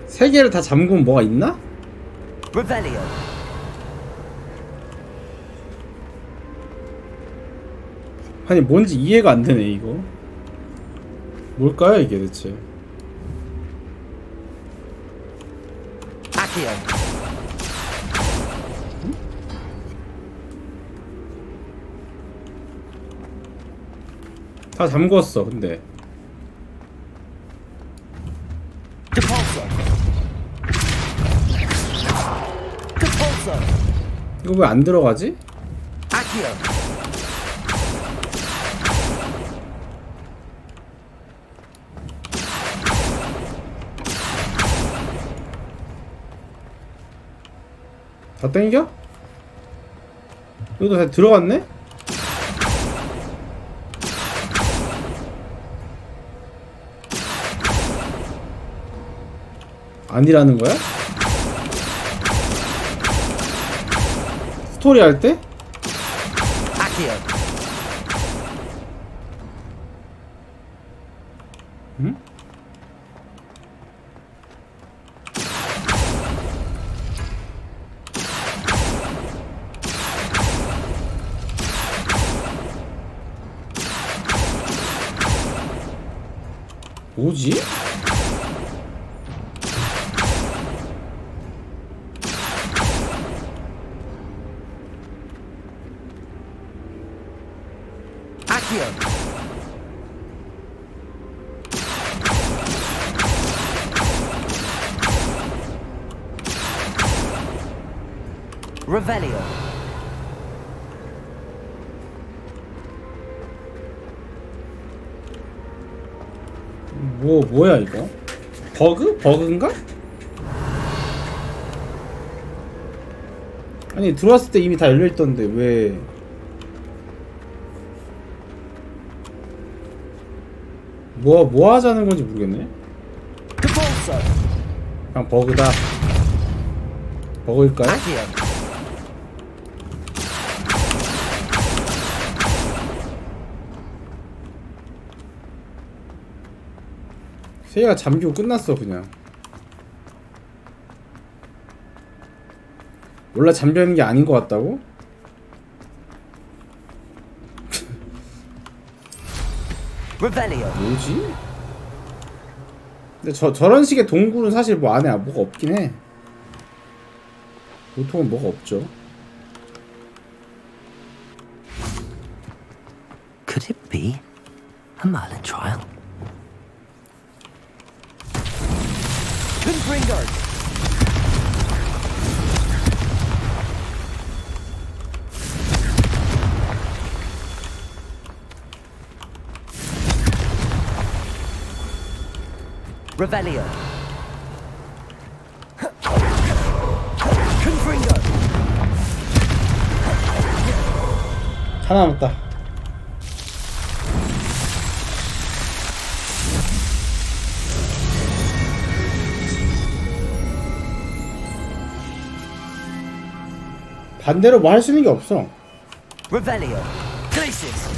세 개를 다 잠그면 뭐가 있나? 아니 뭔지 이해가 안 되네 이거. 뭘까요 이게 대체? 응? 다 잠궜어 근데. 이거 왜 안 들어가지? 다 땡겨? 이것도 다 들어갔네? 아니라는 거야? 스토리 할 때? 응? 뭐지? 뭐야 이거? 버그? 버그인가? 아니 들어왔을 때 이미 다 열려있던데 왜 뭐 하자는 건지 모르겠네. 그냥 버그다. 버그일까요? 세이가 잠기고 끝났어 그냥. 원래 잠겨있는 게 아닌 것 같다고? 뭐지? 근데 저런 식의 동굴은 사실 뭐 안에 뭐가 없긴 해. 보통은 뭐가 없죠. Could it be a Merlin trial? Revelio. 하나 남았다. 반대로 뭐 할 수 있는 게 없어. Revelio. Glacius.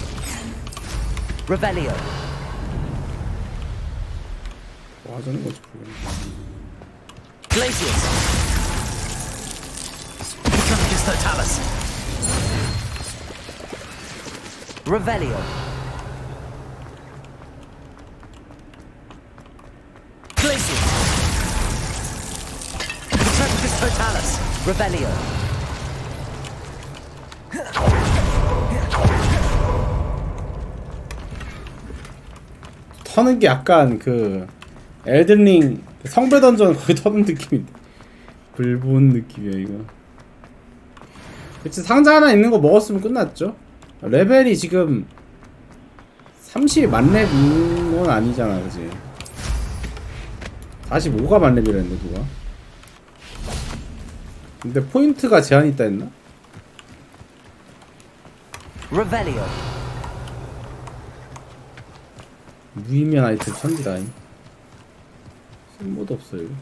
Revelio. 뭐 하자는 거지 모르겠네. Glacius. Economicus totalis. Revelio. Glacius. Economicus totalis. Revelio. 터는 게 약간 그 엘든링 성배 던전 거기 터는 느낌인데 불본 느낌이야 이거. 그치 상자 하나 있는 거 먹었으면 끝났죠. 레벨이 지금 30 만렙 있는 건 아니잖아 그치. 45가 만렙이랬는데 누가. 근데 포인트가 제한이 있다 했나? Revelio. 무의미한 아이템 천지다잉. 쓸모도 없어 이거.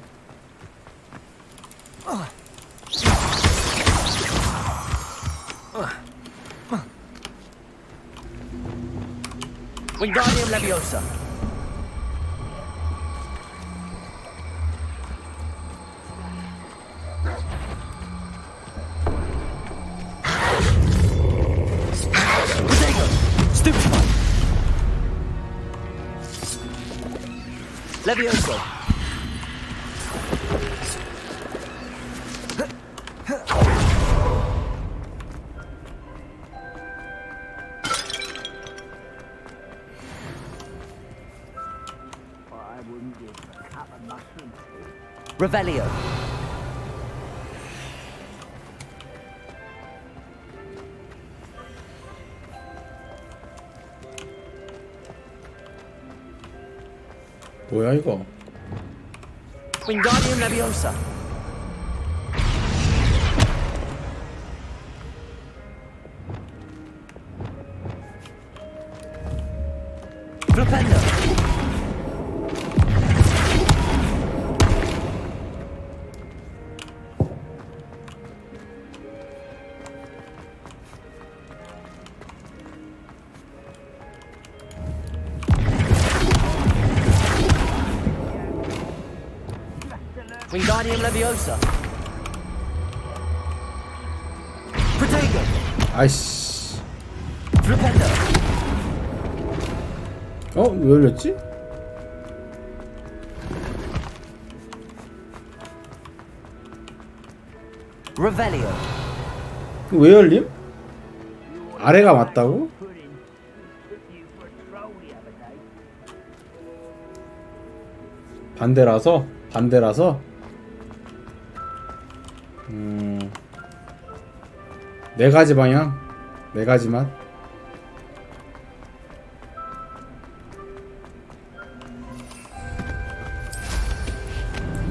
Wingardium Leviosa. Protego. Stupefy. Levioso. Revelio. 뭐야 이거? Wingardium Leviosa. Flipendo. Wingardium Leviosa. Protego. 아이씨. Flipendo. 어? 왜 열렸지? Revelio. 왜 열림? 아래가 맞다고? 반대라서? 반대라서? 네 가지 방향? 네 가지만?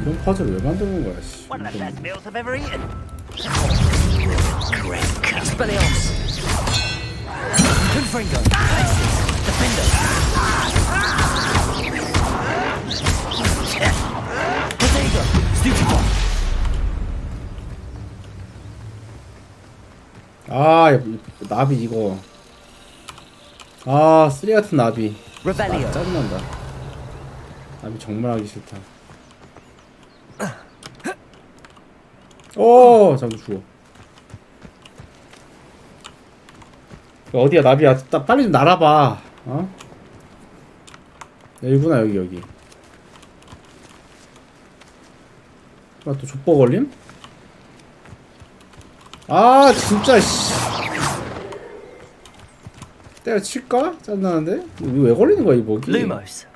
이런 퍼즐을 왜 만드는 거야, 씨. One of the best meals I've ever eaten. Expelliarmus. Confringo. Defender. Protego. Stupefy. 아, 나비 이거. 아, 쓰레기 같은 나비. Revelio. 짜증난다. 나비 정말 하기 싫다. 오, 잠깐 죽어. 어디야, 나비야? 빨리 좀 날아봐. 어? 여기구나, 여기. 아, 또 족보 걸림? 아, 진짜, 씨. 때려칠까? 짜증나는데? 이거 왜 걸리는 거야, 이 먹이? Lumos.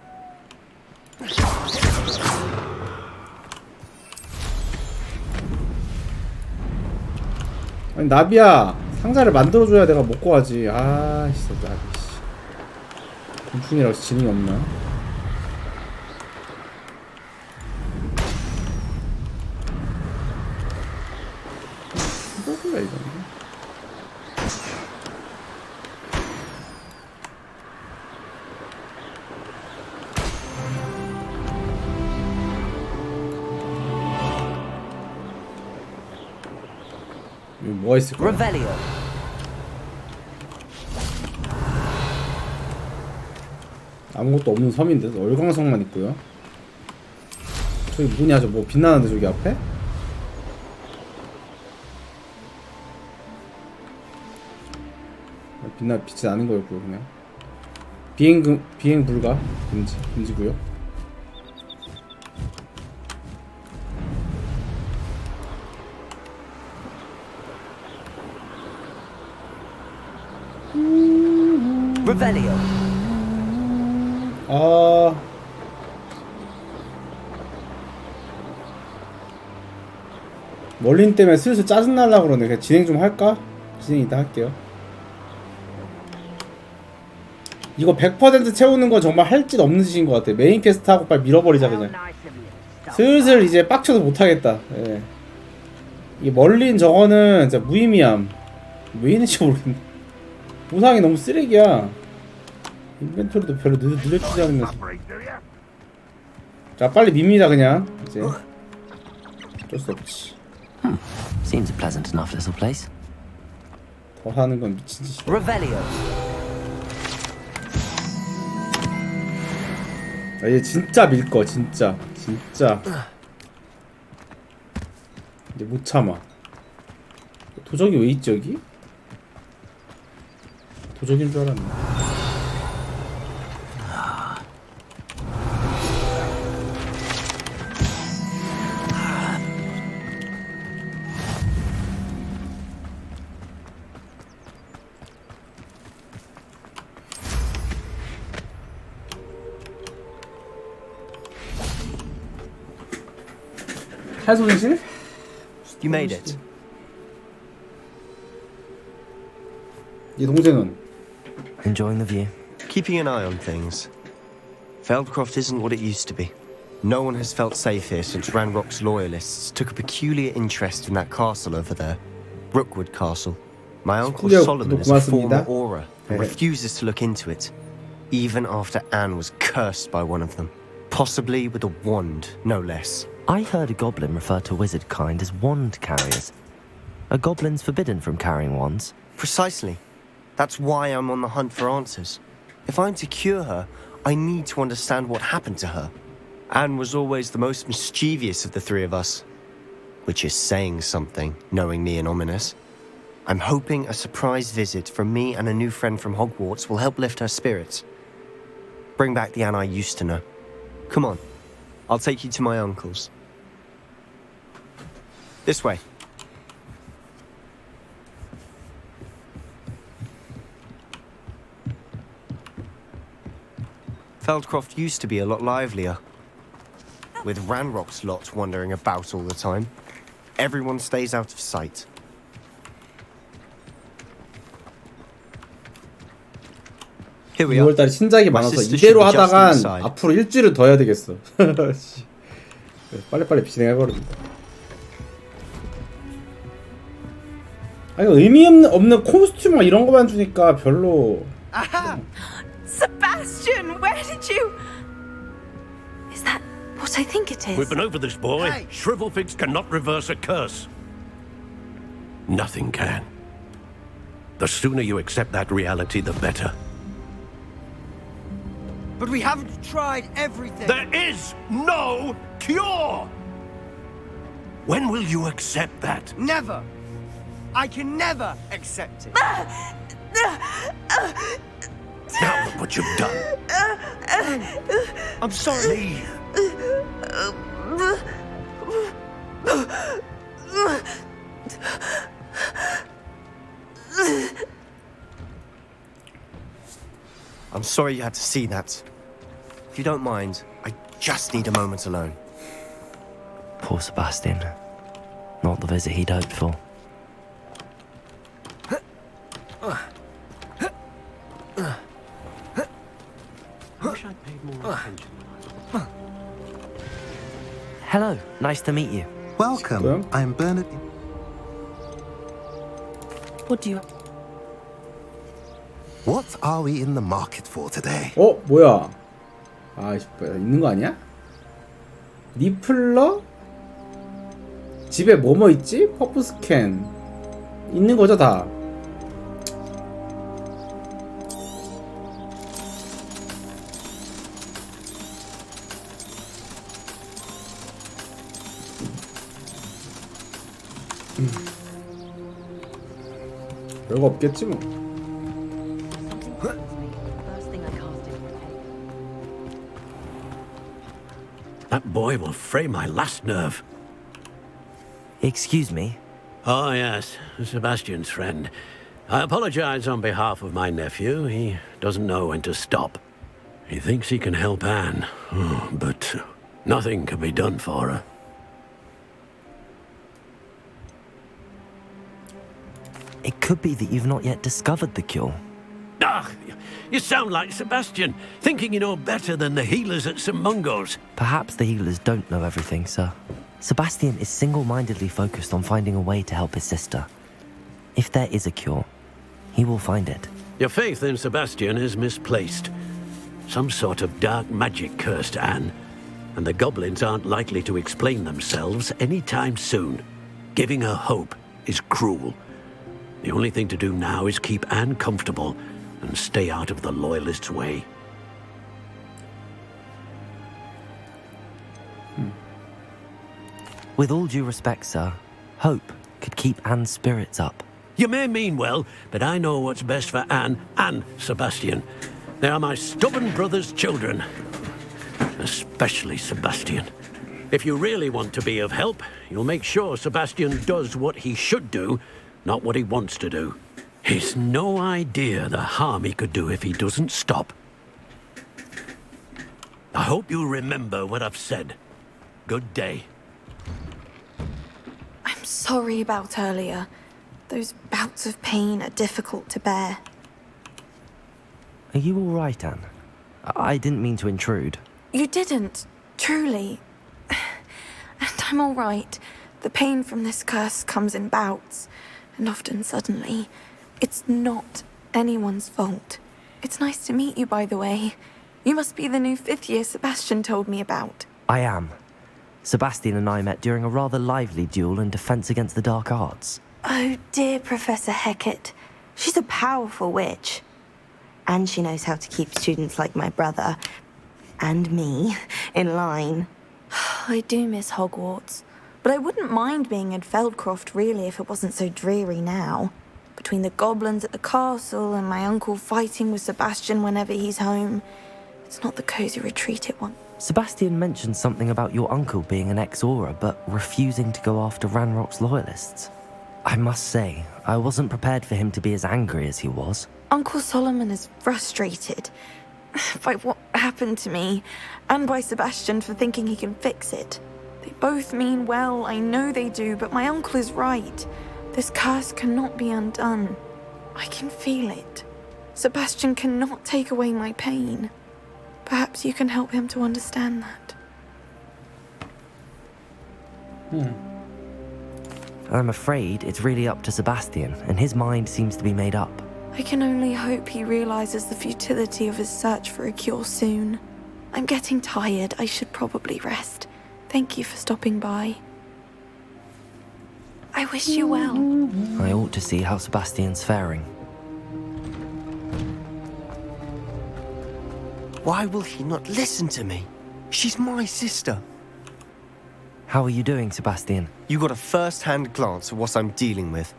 아니, 나비야. 상자를 만들어줘야 내가 먹고 가지. 아, 진짜, 나비, 씨. 곤충이라고 지능이 없나? 뭐야, 이거. 여기 뭐가 있을까? Revelio. 아무것도 없는 섬인데 얼광성만 있고요. 저기 뭐냐, 저 뭐 빛나는데 저기 앞에? 빛이 나는 거였고요, 그냥. 비행 불가 금지고요. Revelio. 아, 멀린 때문에 슬슬 짜증 날라 그러네. 그냥 진행 좀 할까? 진행 이따 할게요. 이거 100% 채우는 건 정말 할 짓 없는 짓인 것 같아. 메인 퀘스트 하고 빨리 밀어버리자 그냥. 슬슬 이제 빡쳐서 못하겠다. 예. 이 멀린 저거는 진짜 무의미함. 왜 있는지 모르겠네. 보상이 너무 쓰레기야. 인벤토리도 별로 늘려주지 않으면서. 자, 빨리 밉니다 그냥. 이제 어쩔 수 없지. Seems a pleasant enough little place. 더 하는 건 미친 짓이야. Revelio. 아, 얘 진짜 밀 거, 진짜. 이제 못 참아. 도적이 왜 있지 여기? 도적인 줄 알았네. 탈손실? You made it. 이 동생은 Enjoying the view? Keeping an eye on things. Feldcroft isn't what it used to be. No one has felt safe here since Ranrock's loyalists took a peculiar interest in that castle over there. Brookwood Castle. My uncle 스쿨리어 Solomon is a former 고맙습니다. aura and refuses to look into it. Even after Anne was cursed by one of them. Possibly with a wand, no less. I heard a goblin refer to wizard kind as wand carriers. Are goblins forbidden from carrying wands? Precisely. That's why I'm on the hunt for answers. If I'm to cure her, I need to understand what happened to her. Anne was always the most mischievous of the three of us. Which is saying something, knowing me and Ominous. I'm hoping a surprise visit from me and a new friend from Hogwarts will help lift her spirits. Bring back the Anne I used to know. Come on, I'll take you to my uncle's. This way. Feldcroft used to be a lot livelier. With Ranrock's lot wandering about all the time. Everyone stays out of sight. Here we are. 6월달에 신작이 많아서 sister 이대로 should be just 하다간 inside. 앞으로 일주일은 더 해야 되겠어. 씨. 빨리빨리 진행해버립니다. 아니 의미 없는 코스튬 막 이런 거만 주니까 별로. Sebastian, where did you... Is that what I think it is? We've been over this, boy. Shrivelfigs cannot reverse a curse. Nothing can. The sooner you accept that reality, the better. But we haven't tried everything. There is no cure! When will you accept that? Never. I can never accept it. Now look what you've done. I'm sorry. Leave. I'm sorry you had to see that. If you don't mind, I just need a moment alone. Poor Sebastian. Not the visit he'd hoped for. Hello, nice to meet you. Welcome. Well. I'm Bernard. What do you... What are we in the market for today? 어 뭐야? 아 있는 거 아니야? 니플러? 집에 뭐뭐 있지? 퍼프 스캔 있는 거죠 다. 별거 없겠지 뭐. That boy will fray my last nerve. Excuse me. Oh, yes, Sebastian's friend. I apologize on behalf of my nephew. He doesn't know when to stop. He thinks he can help Anne, but nothing can be done for her. It could be that you've not yet discovered the cure. Ah, you sound like Sebastian, thinking you know better than the healers at St. Mungo's. Perhaps the healers don't know everything, sir. Sebastian is single-mindedly focused on finding a way to help his sister. If there is a cure, he will find it. Your faith in Sebastian is misplaced. Some sort of dark magic cursed Anne, and the goblins aren't likely to explain themselves anytime soon. Giving her hope is cruel. The only thing to do now is keep Anne comfortable and stay out of the Loyalists' way. With all due respect, sir, hope could keep Anne's spirits up. You may mean well, but I know what's best for Anne and Sebastian. They are my stubborn brother's children. Especially Sebastian. If you really want to be of help, you'll make sure Sebastian does what he should do, not what he wants to do. He's no idea the harm he could do if he doesn't stop. I hope you remember what I've said. Good day. I'm sorry about earlier. Those bouts of pain are difficult to bear. Are you all right, Anne? I didn't mean to intrude. You didn't, truly. And I'm all right. The pain from this curse comes in bouts, and often suddenly. It's not anyone's fault. It's nice to meet you, by the way. You must be the new 5th year Sebastian told me about. I am. Sebastian and I met during a rather lively duel in Defense Against the Dark Arts. Oh, dear Professor Hecat. She's a powerful witch. And she knows how to keep students like my brother, and me, in line. I do miss Hogwarts, but I wouldn't mind being in Feldcroft, really, if it wasn't so dreary now. Between the goblins at the castle and my uncle fighting with Sebastian whenever he's home, it's not the cozy retreat it wants. Sebastian mentioned something about your uncle being an ex-Auror, but refusing to go after Ranrock's loyalists. I must say, I wasn't prepared for him to be as angry as he was. Uncle Solomon is frustrated by what happened to me, and by Sebastian for thinking he can fix it. They both mean well, I know they do, but my uncle is right. This curse cannot be undone. I can feel it. Sebastian cannot take away my pain. Perhaps you can help him to understand that. I'm afraid it's really up to Sebastian, and his mind seems to be made up. I can only hope he realizes the futility of his search for a cure soon. I'm getting tired. I should probably rest. Thank you for stopping by. I wish you well. I ought to see how Sebastian's faring. Why will he not listen to me? She's my sister. How are you doing, Sebastian? You got a first-hand glance at what I'm dealing with.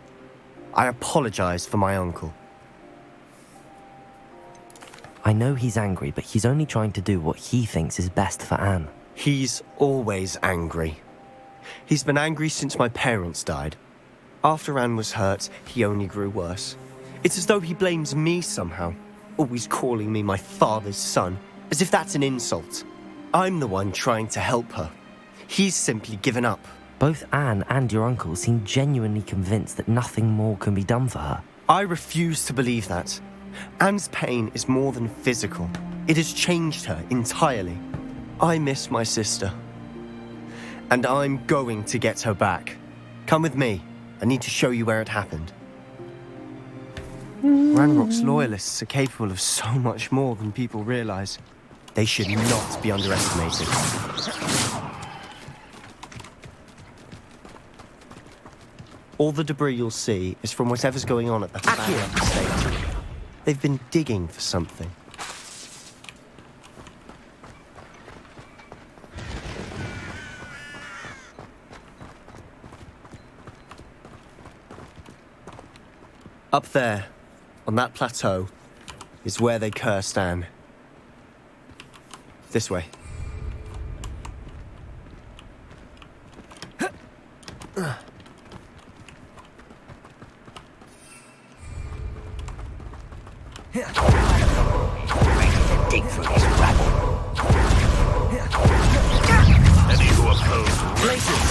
I apologize for my uncle. I know he's angry, but he's only trying to do what he thinks is best for Anne. He's always angry. He's been angry since my parents died. After Anne was hurt, he only grew worse. It's as though he blames me somehow, always calling me my father's son, as if that's an insult. I'm the one trying to help her. He's simply given up. Both Anne and your uncle seem genuinely convinced that nothing more can be done for her. I refuse to believe that. Anne's pain is more than physical. It has changed her entirely. I miss my sister. And I'm going to get her back. Come with me. I need to show you where it happened. Ranrock's loyalists are capable of so much more than people realize. They should not be underestimated. All the debris you'll see is from whatever's going on at the back of the estate. They've been digging for something. Up there, on that plateau, is where they cursed Anne. This way. Dig through this rabble. Any who oppose Places.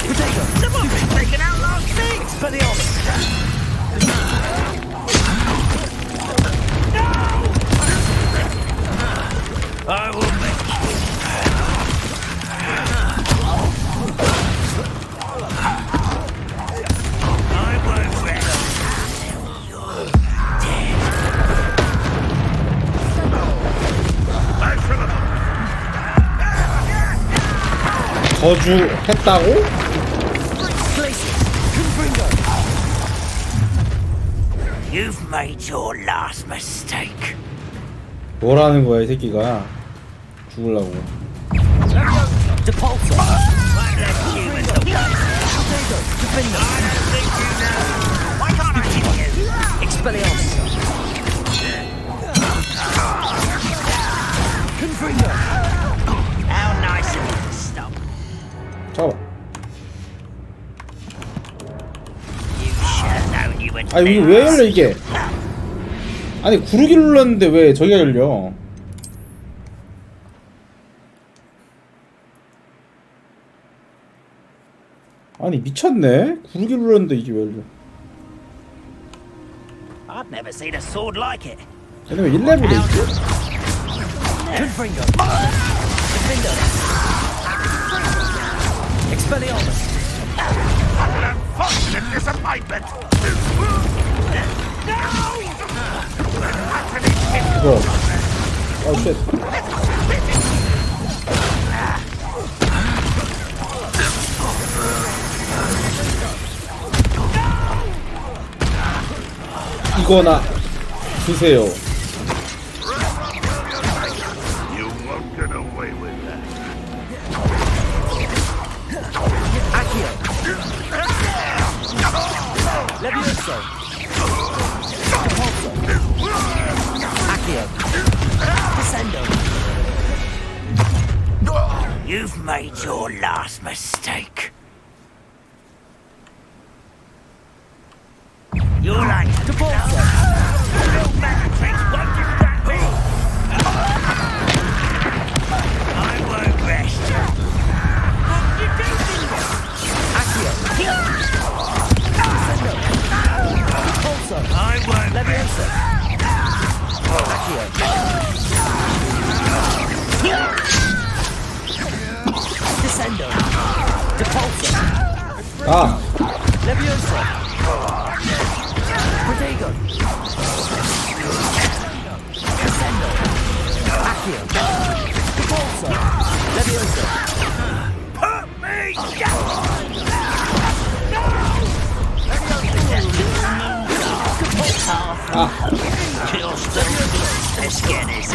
Potato. Someone been taken out last thing. For the I will make I won't rest. 저주했다고? You've made your last mistake. 뭐라는 거야 이 새끼가. 죽으려고. One less human Why can't I hit you? Expelliarmus. Confringo. How nice of you to stop. 잡아. You should have known you would. 아 이게 왜 열려 이게? 아니 구르기 눌렀는데 왜 저기가 열려? 아니 미쳤네. 구르기 눌렀는데 이게 왜 열려? I've never seen a sword like it. 얘네 왜 1레벨에 있지? Confringo. Confringo. Expelliarmus. Unfortunate disappointment. 이거. 아 쉣. 이거나 드세요. You won't get away with that. Accio. Levioso. Repulso. Accio. Descendo. You've made your last mistake. You're like Repulso. No magic won't distract me. I won't rest. Accio. Descendo. Repulso. I won't. Levioso. Accio. Descendo. Repulso. 아. Levioso. Protego. Descendo. Accio. Repulso. Levioso. Put me down! You're still as scared as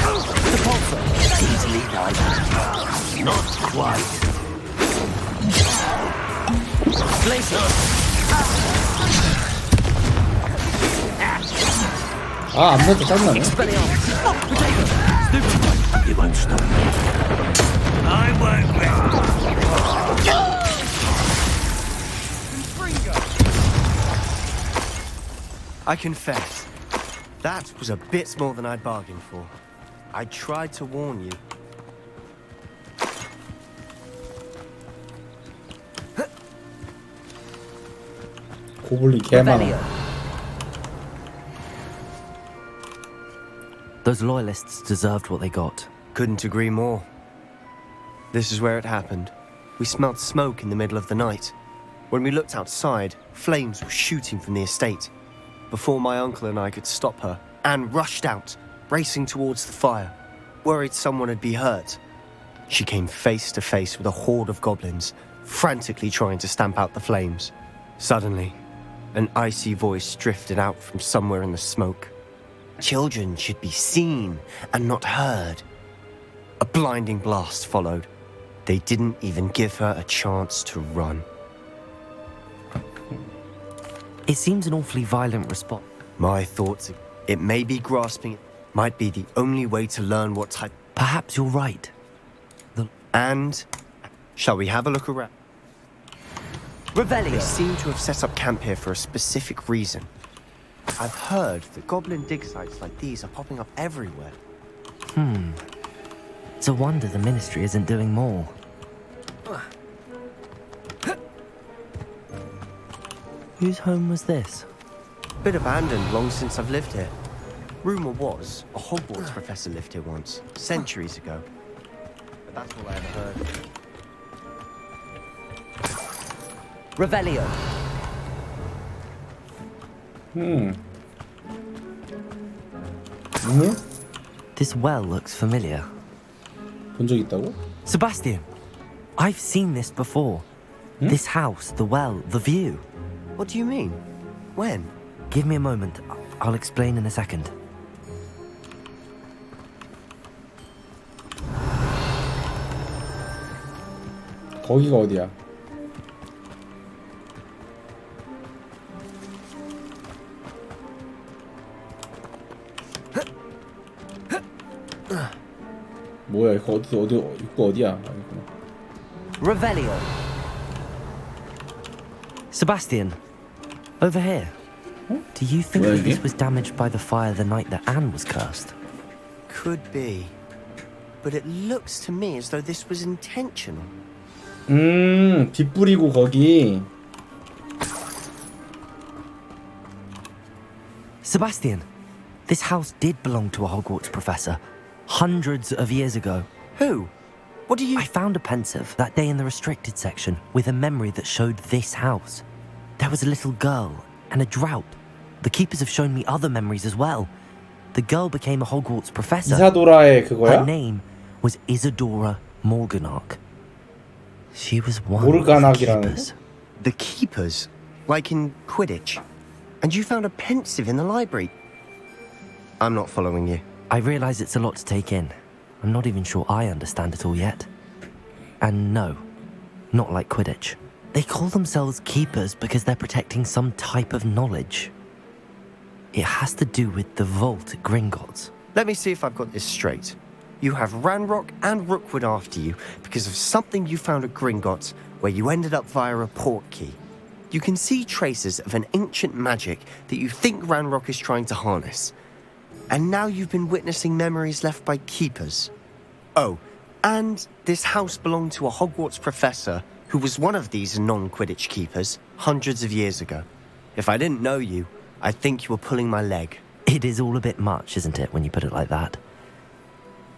Repulso. Easily done. Not quite. Glacier. 아, 안 맞아, 짜증나네. You won't stop me. I won't rest. I confess, that was a bit more than I'd bargained for. I tried to warn you. 고블린 개 많아. Those loyalists deserved what they got. Couldn't agree more. This is where it happened. We smelled smoke in the middle of the night. When we looked outside, flames were shooting from the estate. Before my uncle and I could stop her, Anne rushed out, racing towards the fire, worried someone had been hurt. She came face to face with a horde of goblins, frantically trying to stamp out the flames. Suddenly, an icy voice drifted out from somewhere in the smoke. Children should be seen and not heard. A blinding blast followed. They didn't even give her a chance to run. It seems an awfully violent response. My thoughts, it may be grasping, might be the only way to learn what type. Perhaps you're right. And, shall we have a look around? They Revelio. seem to have set up camp here for a specific reason. I've heard that goblin dig sites like these are popping up everywhere. It's a wonder the ministry isn't doing more. Whose home was this? Bit abandoned long since I've lived here. Rumor was a Hogwarts professor lived here once, centuries ago. But that's all I ever heard. Revelio. This well looks familiar. 본 적 있다고? Sebastian, I've seen this before. This house, the well, the view. What do you mean? When? Give me a moment. I'll explain in a second. 거기가 어디야? 뭐야 이거 이거 어디야? Revelio. Sebastian, over here. Do you think Where that this again? was damaged by the fire the night that Anne was cursed? Could be. But it looks to me as though this was intentional. 빛 뿌리고 거기. Sebastian, this house did belong to a Hogwarts professor hundreds of years ago. Who? What do you... I found a pensive that day in the restricted section with a memory that showed this house. There was a little girl and a drought. The keepers have shown me other memories as well. The girl became a Hogwarts professor. 이사도라의 Her 그거야? name was Isadora Morganach. She was one of the 모르가낙이라는 keepers. The keepers? Like in Quidditch? And you found a pensive in the library? I'm not following you. I realize it's a lot to take in. I'm not even sure I understand it all yet. And no, not like Quidditch. They call themselves keepers because they're protecting some type of knowledge. It has to do with the vault at Gringotts. Let me see if I've got this straight. You have Ranrock and Rookwood after you because of something you found at Gringotts where you ended up via a port key. You can see traces of an ancient magic that you think Ranrock is trying to harness. And now you've been witnessing memories left by keepers. Oh, and this house belonged to a Hogwarts professor who was one of these non-Quidditch keepers hundreds of years ago. If I didn't know you, I'd think you were pulling my leg. It is all a bit much, isn't it, when you put it like that?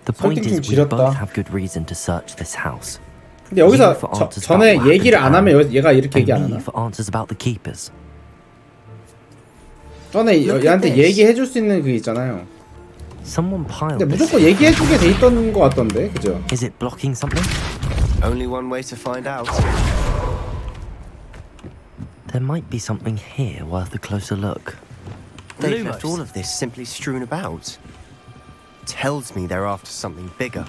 The point 설득 좀 is, we 지렸다. both have good reason to search this house. 근데 여기서 You for answers 전에 about what 얘기를 안 happened 하면 얘가 이렇게 and 얘기 안 me 하나? for answers about the keepers. 전에 Look at 얘한테 this. 얘기해줄 수 있는 그 있잖아요. Someone piled 근데 this. 무조건 얘기해주게 돼 있던 것 같던데, 그죠? Is it blocking something? Only one way to find out. There might be something here worth a closer look. They've left all of this simply strewn about. Tells me they're after something bigger.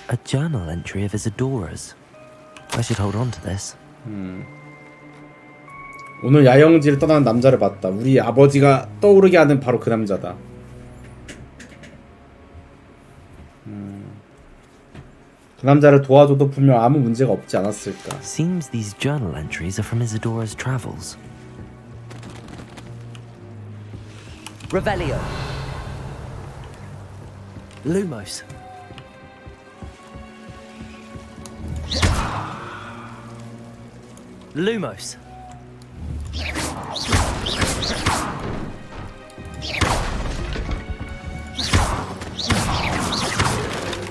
A journal entry of Isadora's. I should hold on to this. 오늘 야영지를 떠나는 남자를 봤다. 우리 아버지가 떠오르게 하는 바로 그 남자다. 그 남자를 도와줘도 분명 아무 문제가 없지 않았을까. Seems these journal entries are from Isadora's travels. Revelio. Lumos. Lumos.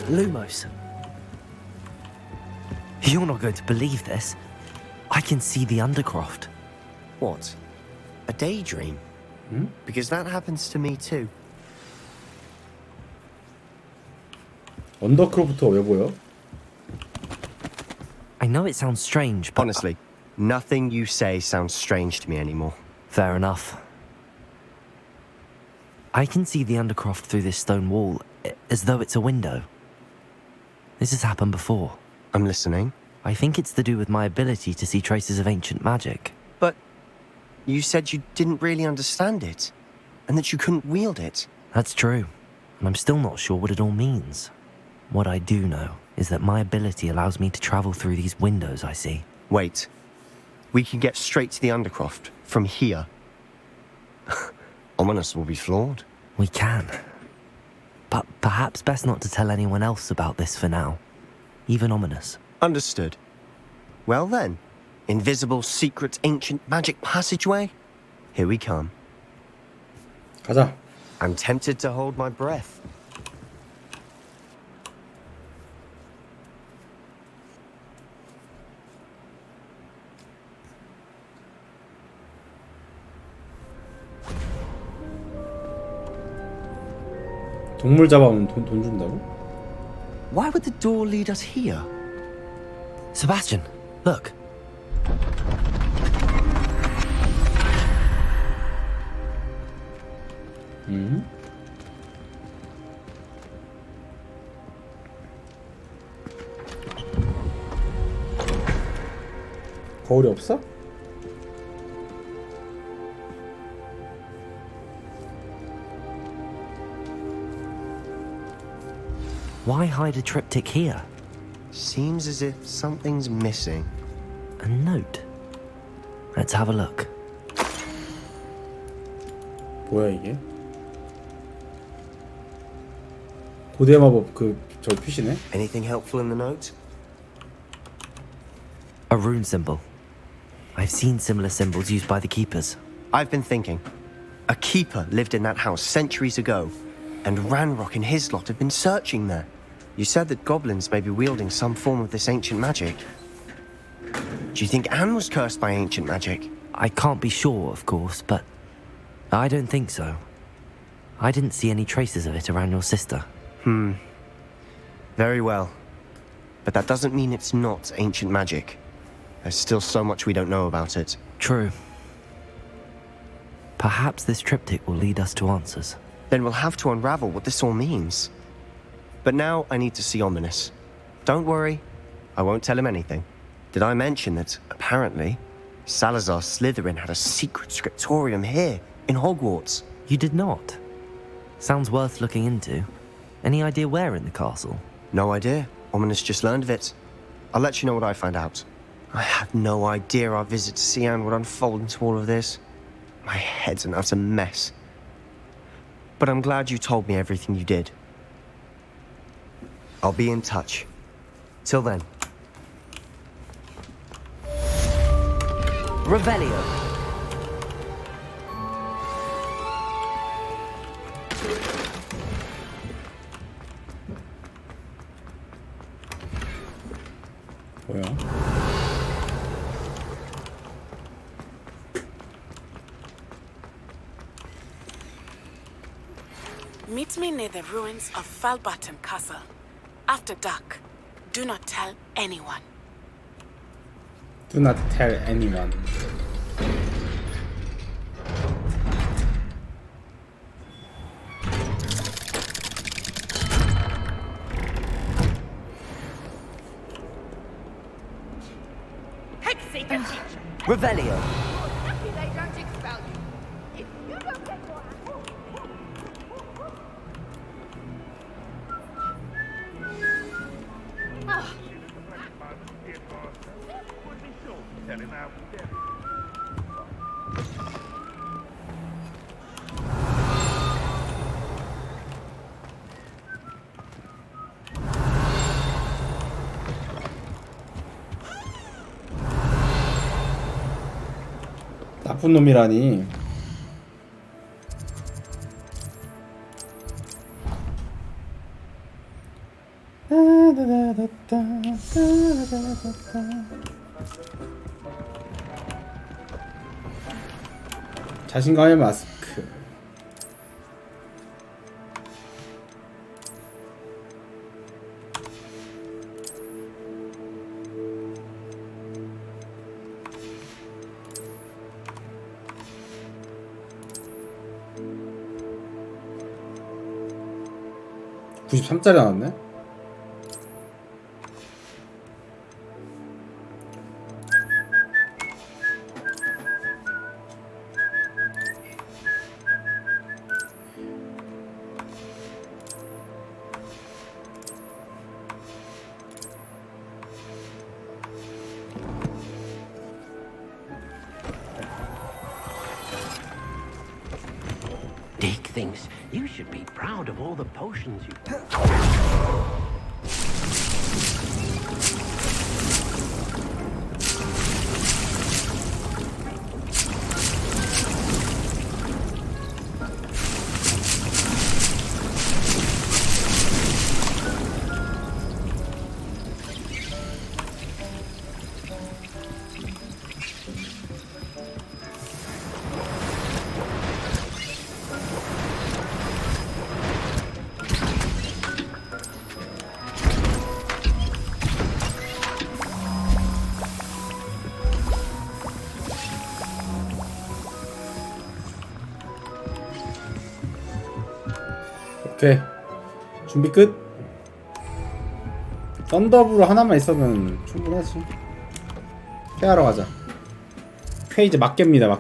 Lumos. You're not going to believe this. I can see the Undercroft. What? A daydream? Because that happens to me too. 언더크로프트가 왜 보여? I know it sounds strange, but Honestly, nothing you say sounds strange to me anymore. fair enough. I can see the Undercroft through this stone wall, as though it's a window. This has happened before. I'm listening. I think it's to do with my ability to see traces of ancient magic. But you said you didn't really understand it, and that you couldn't wield it. That's true, and I'm still not sure what it all means. What I do know is that my ability allows me to travel through these windows I see. Wait. We can get straight to the Undercroft from here. Ominous will be flawed. We can. But perhaps best not to tell anyone else about this for now. Even Ominous. Understood. Well then, invisible, secret, ancient magic passageway? Here we come. 가자. I'm tempted to hold my breath. 동물 잡아오면 돈 준다고? Why would the door lead us here? Sebastian, look. 거울이 없어? Why hide a triptych here? Seems as if something's missing. A note. Let's have a look. 뭐야 이게? 고대 마법 저 표시네? Anything helpful in the note? A rune symbol. I've seen similar symbols used by the keepers. I've been thinking. A keeper lived in that house centuries ago, and Ranrock and his lot have been searching there. You said that goblins may be wielding some form of this ancient magic. Do you think Anne was cursed by ancient magic? I can't be sure, of course, but I don't think so. I didn't see any traces of it around your sister. Very well. But that doesn't mean it's not ancient magic. There's still so much we don't know about it. True. Perhaps this triptych will lead us to answers. Then we'll have to unravel what this all means. But now I need to see Ominous. Don't worry, I won't tell him anything. Did I mention that, apparently, Salazar Slytherin had a secret scriptorium here, in Hogwarts? You did not? Sounds worth looking into. Any idea where in the castle? No idea. Ominous just learned of it. I'll let you know what I find out. I had no idea our visit to see Anne would unfold into all of this. My head's an utter mess. But I'm glad you told me everything you did. I'll be in touch. Till then. Revelio. 뭐야? Meet me near the ruins of Falbottom Castle. After dark. Do not tell anyone. Do not tell anyone. Revelio. 나쁜 놈이라니. 자신감의 마스크. (93짜리) 나왔네? Dick thinks you should be proud of all the potions you... 오케이, 준비 끝. 썬더브로 하나만 있으면 충분하지. 태하러 가자. 퀘이즈 맞겠습니다.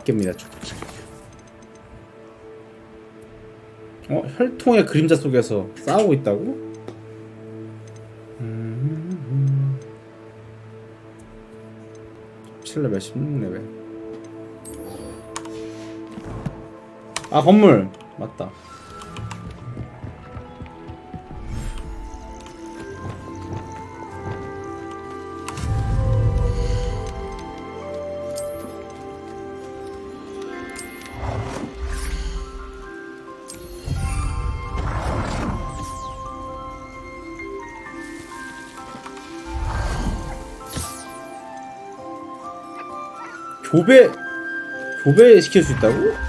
혈통의 그림자 속에서 싸우고 있다고? 7레벨 16레벨. 아, 건물 맞다. 교배 시킬 수 있다고?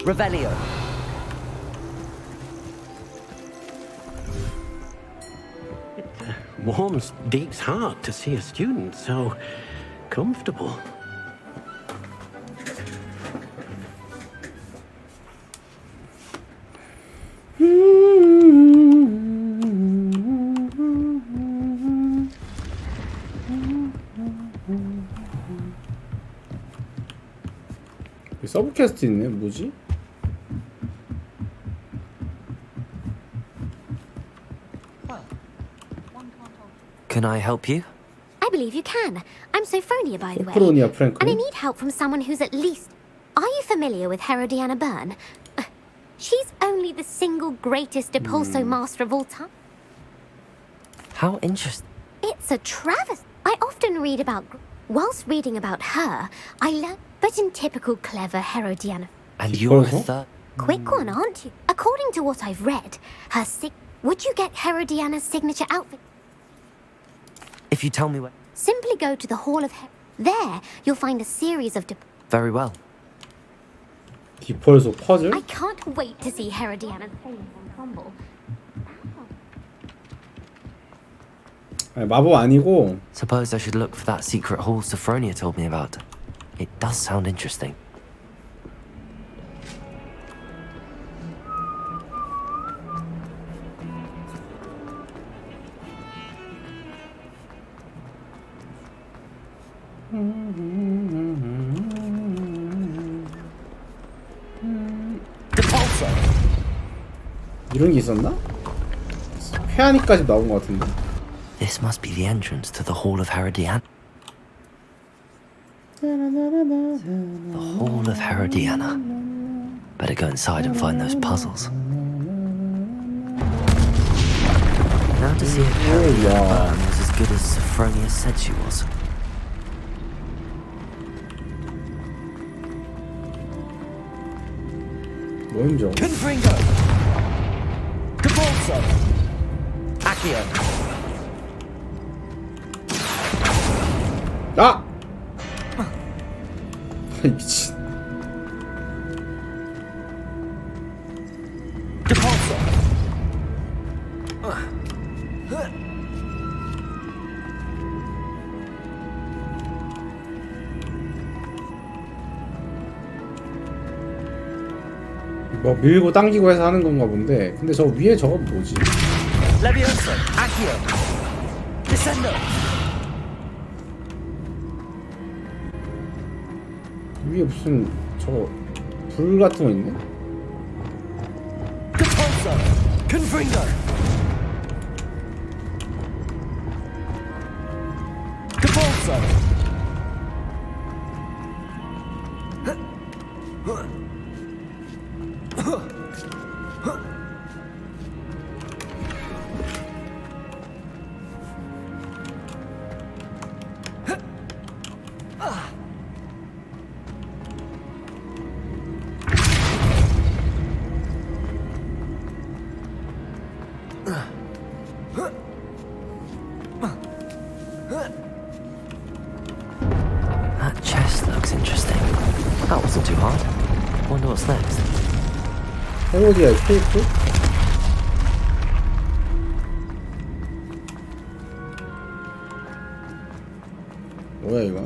Revelio. It warms Deke's heart to see a student so comfortable. 서브 퀘스트 있네. 뭐지? Can I help you? I believe you can. I'm Sophronia, by the way. Sophronia And I Franklin. need help from someone who's at least... Are you familiar with Herodiana Byrne? She's only the single greatest Depulso master of all time. How interesting. It's a travesty. I often read about... Whilst reading about her, I learned... But in typical clever Herodiana... And you're a People? third. Quick one, aren't you? According to what I've read, her Would you get Herodiana's signature outfit? If you tell me where. Simply go to the Hall of There, you'll find a series of... Very well. 디폴소 퍼즐? I can't wait to see Herodiana's famous ensemble. 아니, 마법 아니고 Suppose I should look for that secret hall Sophronia told me about. It does sound interesting. 이런 게 있었나? 회한이까지 나온 것 같은데. This must be the entrance to the Hall of Herodiana. The Hall of Herodiana. Better go inside and find those puzzles. Now to see if Herodiana was as good as Sophronia said she was. 뭐임 저거? Confringo. Depulso. Accio. 아! 미친. Depulso. 뭐 밀고 당기고 해서 하는 건가 본데. 근데 저 위에 저건 뭐지? Levioso. Accio. Descendo. 위에 무슨 저거 불 같은 거 있네? Depulso. Confringo. Depulso. That wasn't too hard. Wonder what's next. 헤로디아의 케이크? 뭐야 이거?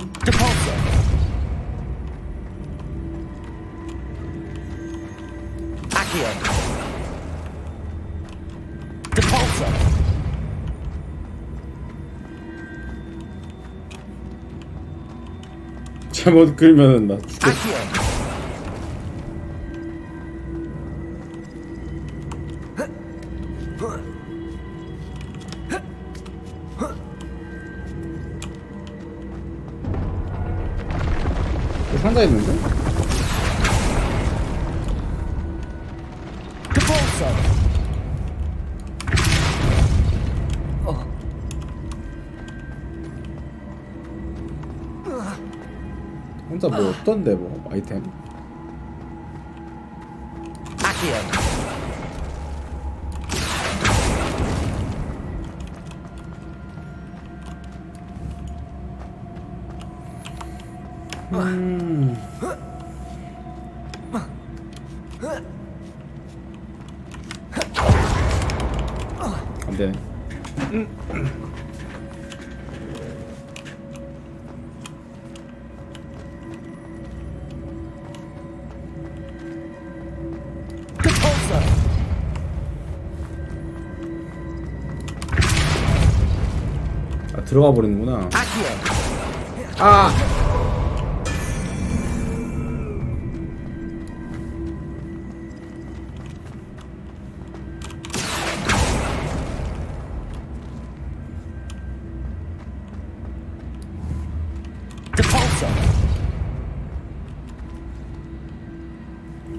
잘못 그리면은 나 죽겠어. 상자 있는데? 혼자 뭐 어떤데 뭐 아이템? 안 되네. 아, 들어가 버리는구나. 아!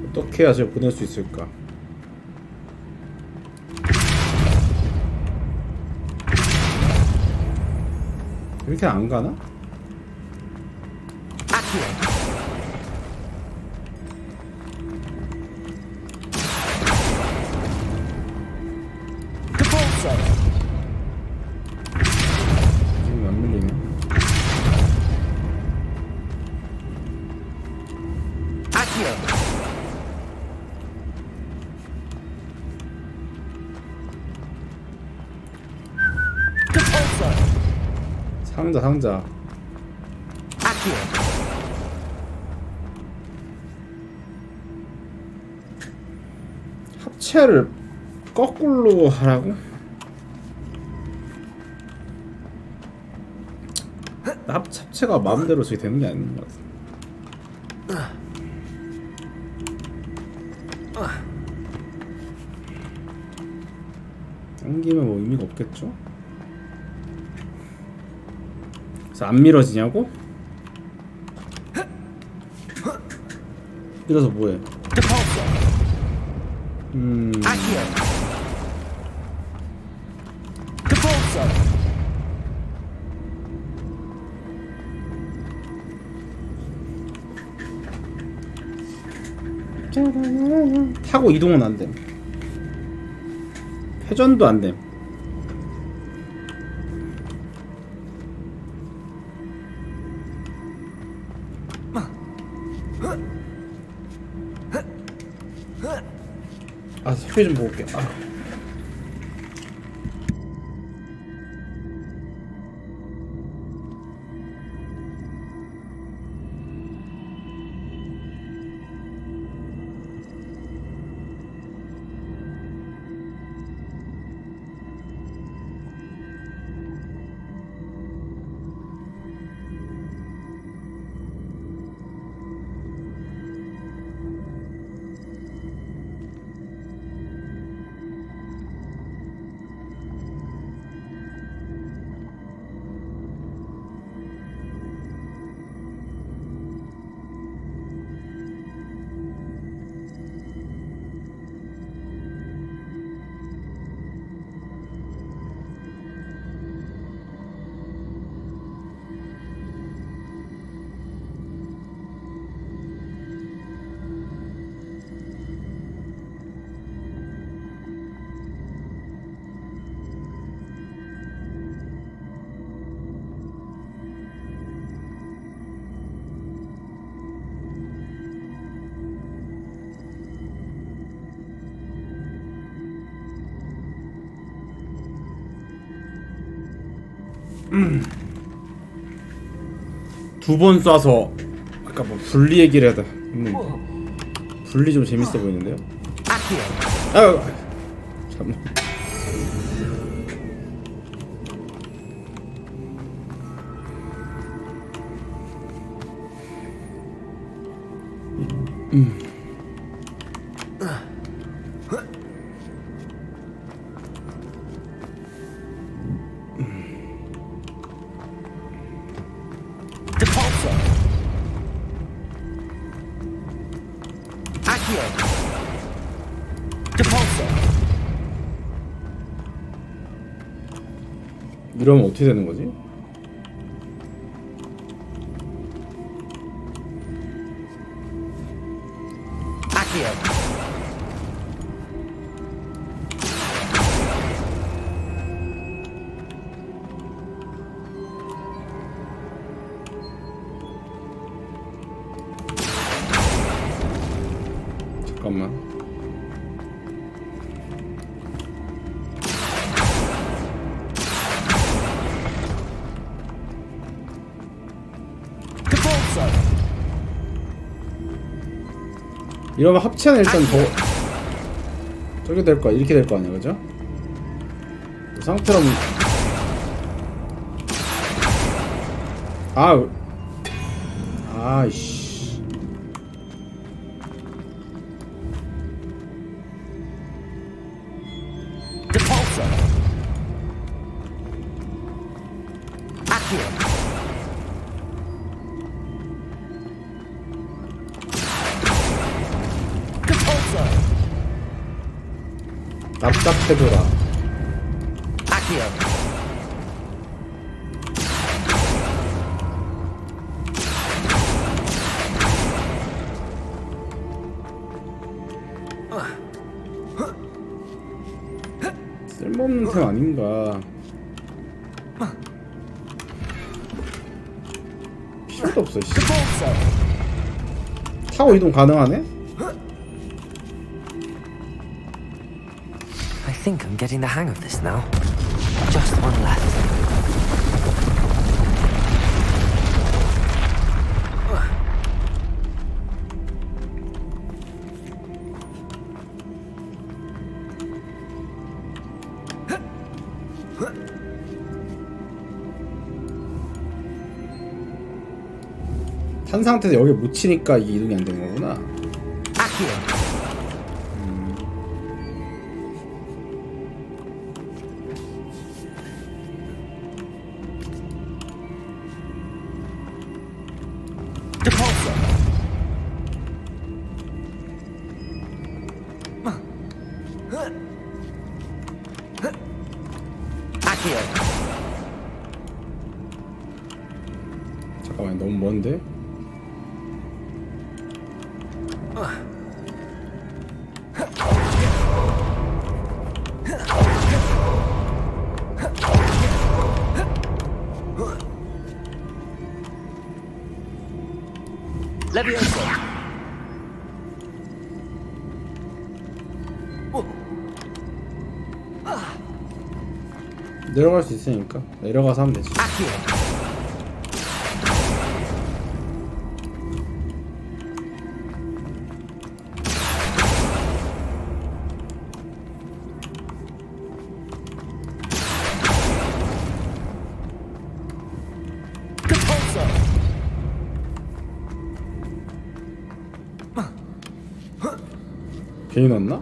어떻게 해야 저를 보낼 수 있을까? 이렇게 안 가나? 지금 안 밀리네. 상자. 합체를 거꾸로 하라고? 합체가 마음대로 저기 되는 게 아닌 것 같아. 당기면 뭐 의미가 없겠죠? 그래서 안 밀어지냐고? 밀어서 뭐해? 타고 이동은 안 됨. 회전도 안 됨. 아, 소리 좀 보고 올게. 아. 두 번 쏴서 아까 뭐 분리 얘기를 하다 분리 좀 재밌어 보이는데요? 아유 잠깐만. 이러면 어떻게 되는 거지? 잠깐만. 이러면 합체는 일단 저기 될 거야. 이렇게 될 거 아니야, 그죠? 이 상태로는 아이씨. 납작해둬라. 쓸모없는 템 아닌가. 필요도 없어. 씨. 타고 이동 가능하네? I think I'm getting the hang of this now. Just one left. 탄 상태에서 여기 못 치니까 이게 이동이 안 되는 거구나. 잠깐만, 너무 먼데? 내려갈 수 있으니까 내려가서 하면 되지. 괜히 넣었나?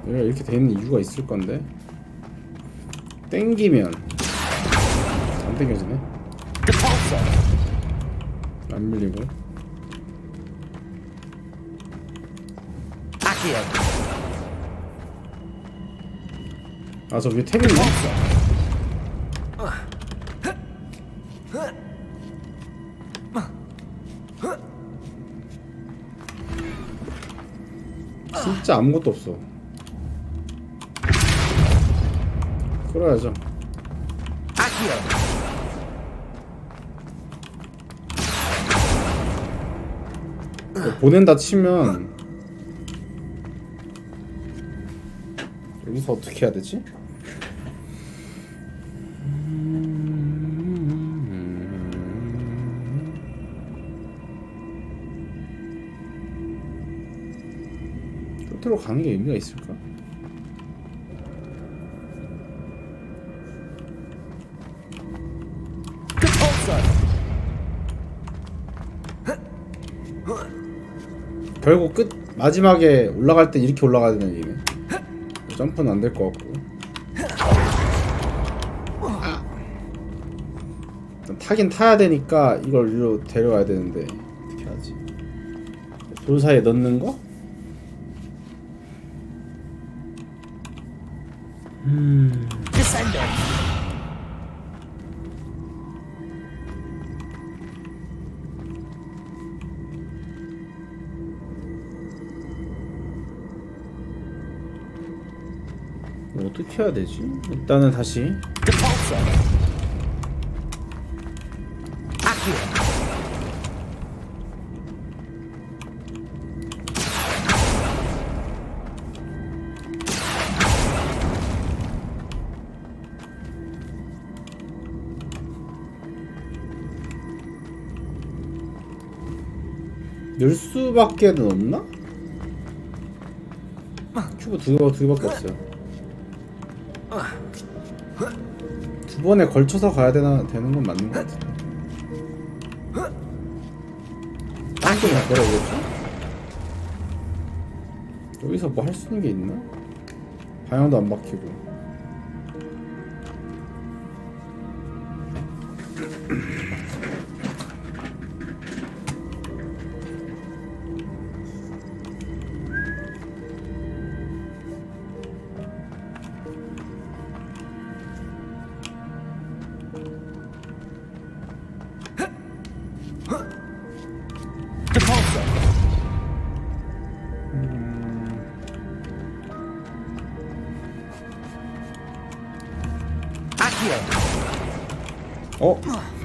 얘가 이렇게 돼 있는 이유가 있을 건데. 땡기면 안 땡겨지네. 안 밀리고. 아, 저 위에 탭이 있나? 진짜 아무것도 없어. 끌어야죠. 보낸다 치면 여기서 어떻게 해야 되지? 끝으로 가는 게 의미가 있을까? 결국 끝 마지막에 올라갈 때 이렇게 올라가야 되는 얘기네. 점프는 안 될 것 같고. 타긴 타야 되니까 이걸 일로 데려와야 되는데 어떻게 하지? 돌 사이에 넣는 거? 어떻게 해야 되지? 일단은 다시 늘 수밖에는 없나? 큐브 두 개밖에 없어요. 두 번에 걸쳐서 가야 되는 건 맞는 것 같은데. 땅속이 뭐라고 그랬죠? 여기서 뭐 할 수 있는 게 있나? 방향도 안 바뀌고.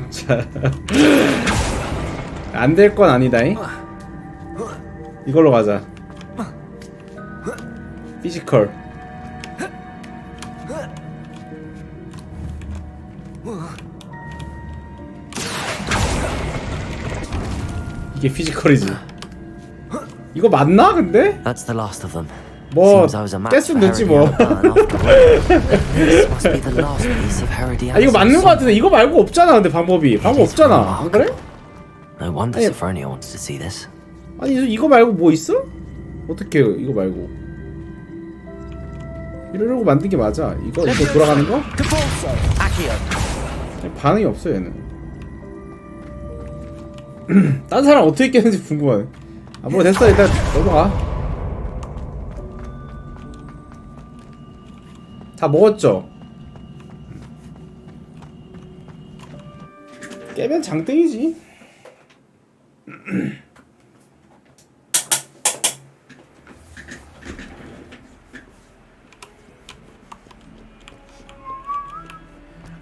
자, 안 될 건 아니다잉. 이걸로 가자. 피지컬. 이게 피지컬이지. 이거 맞나 근데? That's the last of them. 뭐 Seems I was a match 깼으면 for 됐지 Harry 뭐. and Anne after all. This must be the last piece of Harry 아 이거 맞는 거 같은데 이거 말고 없잖아. 근데 방법 없잖아. 안 그래? No wonder Sophronia wants to see this. 아니 이거 말고 뭐 있어? 어떻게 해요? 이거 말고 이러려고 만든 게 맞아. 이거 돌아가는 거? 반응이 없어 얘는. 딴 사람 어떻게 깼는지 궁금하네. 아 뭐 됐어 일단 넘어가. 다 먹었죠? 깨면 장땡이지.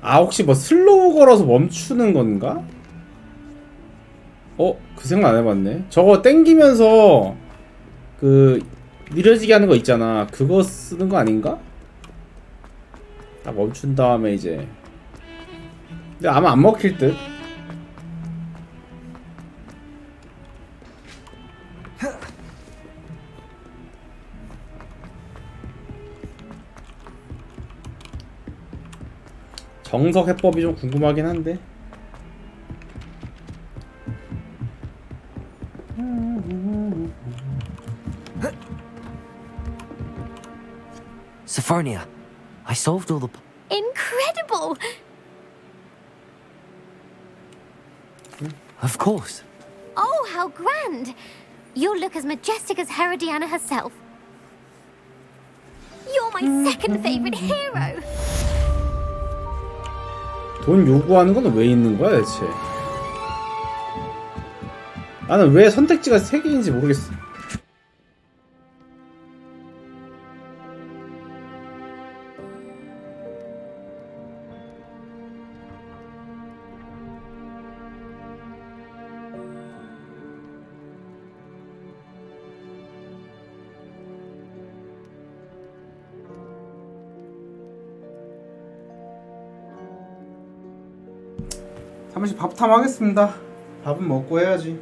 아 혹시 뭐 슬로우 걸어서 멈추는 건가? 그 생각 안 해봤네. 저거 땡기면서 그 느려지게 하는 거 있잖아. 그거 쓰는 거 아닌가? 딱 멈춘 다음에 이제. 근데 아마 안 먹힐 듯. 정석 해법이 좀 궁금하긴 한데. Sophronia, I solved all the... Incredible! Of course. Oh, how grand! You'll look as majestic as Herodiana herself. You're my second favorite hero! 돈 요구하는 건 왜 있는 거야 대체? 나는 왜 선택지가 3개인지 모르겠어. 한 번씩 밥탐 하겠습니다. 밥은 먹고 해야지.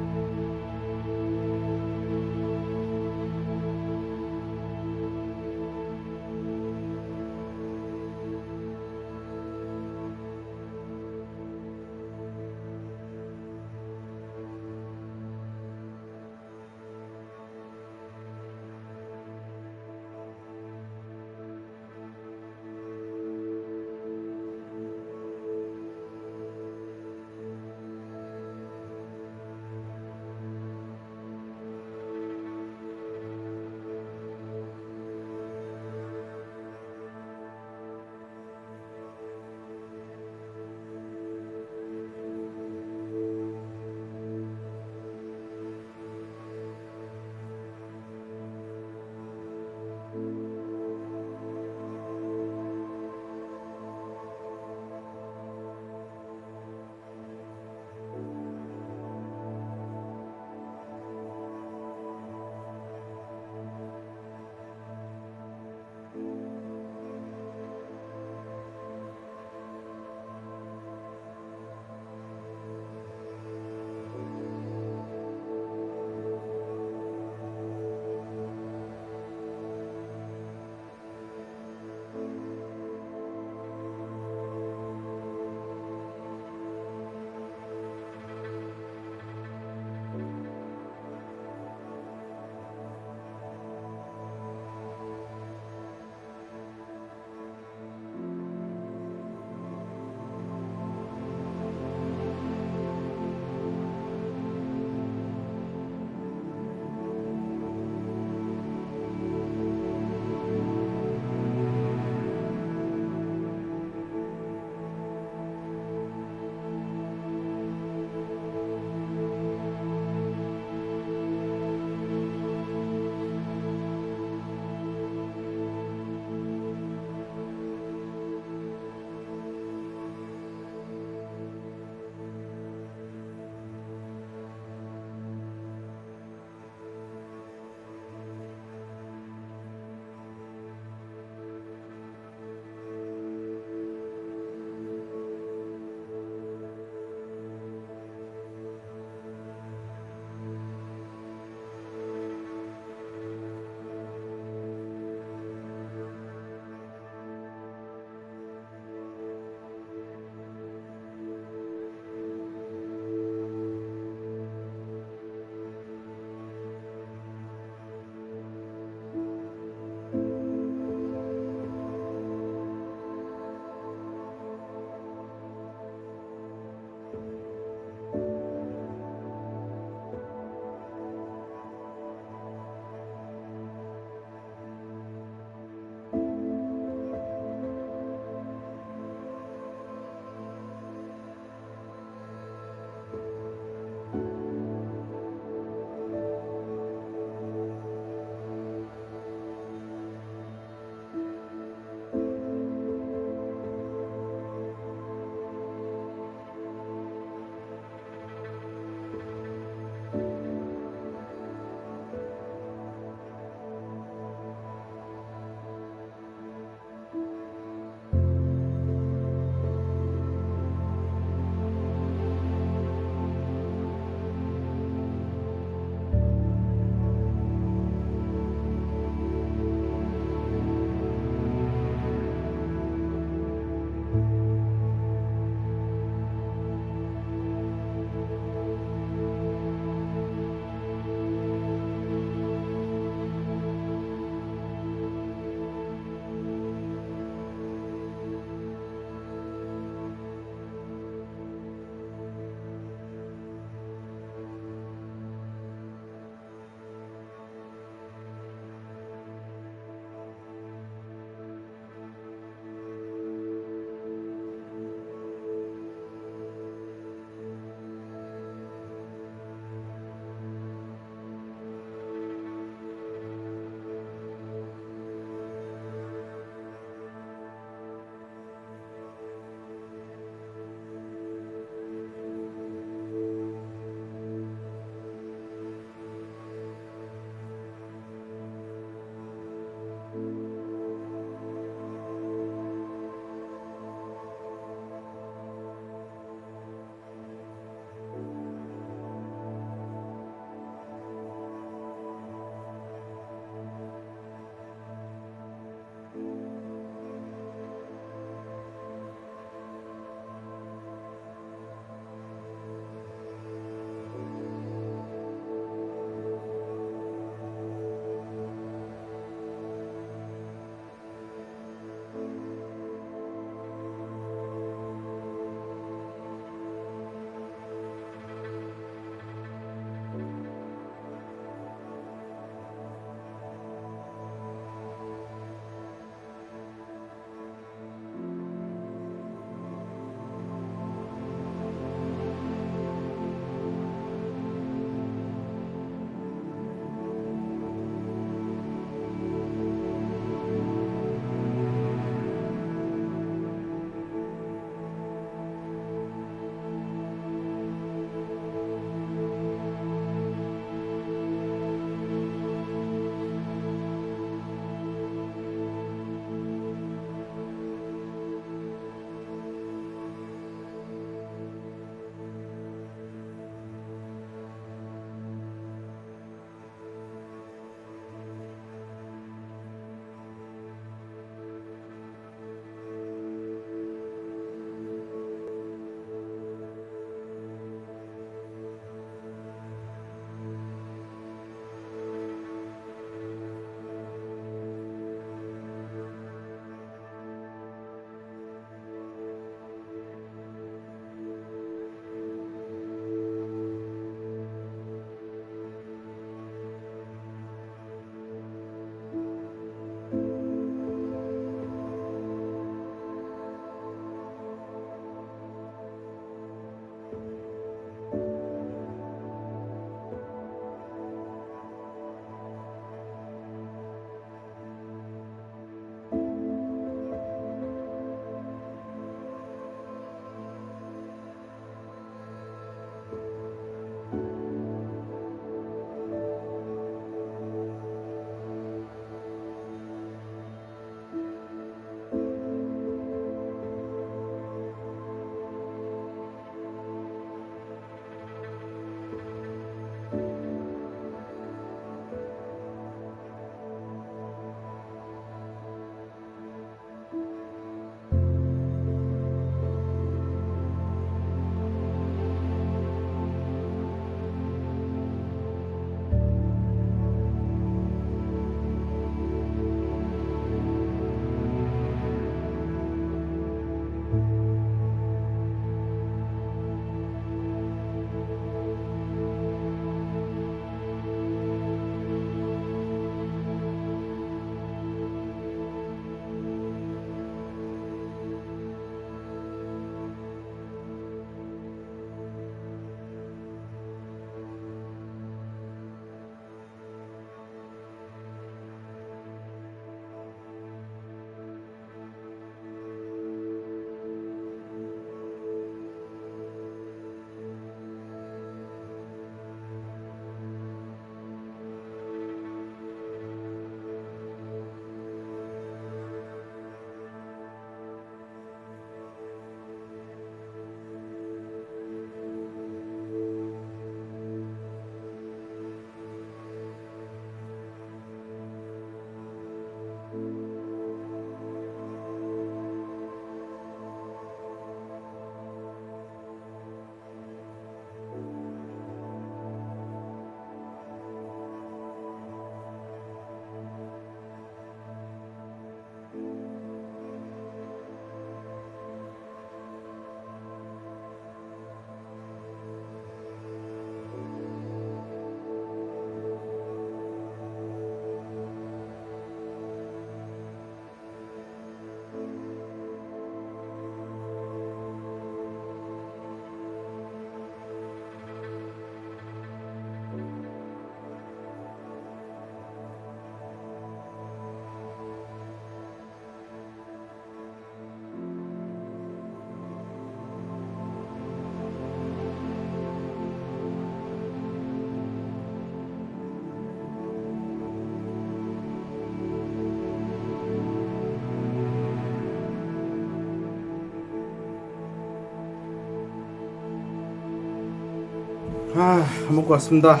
안 먹고 왔습니다.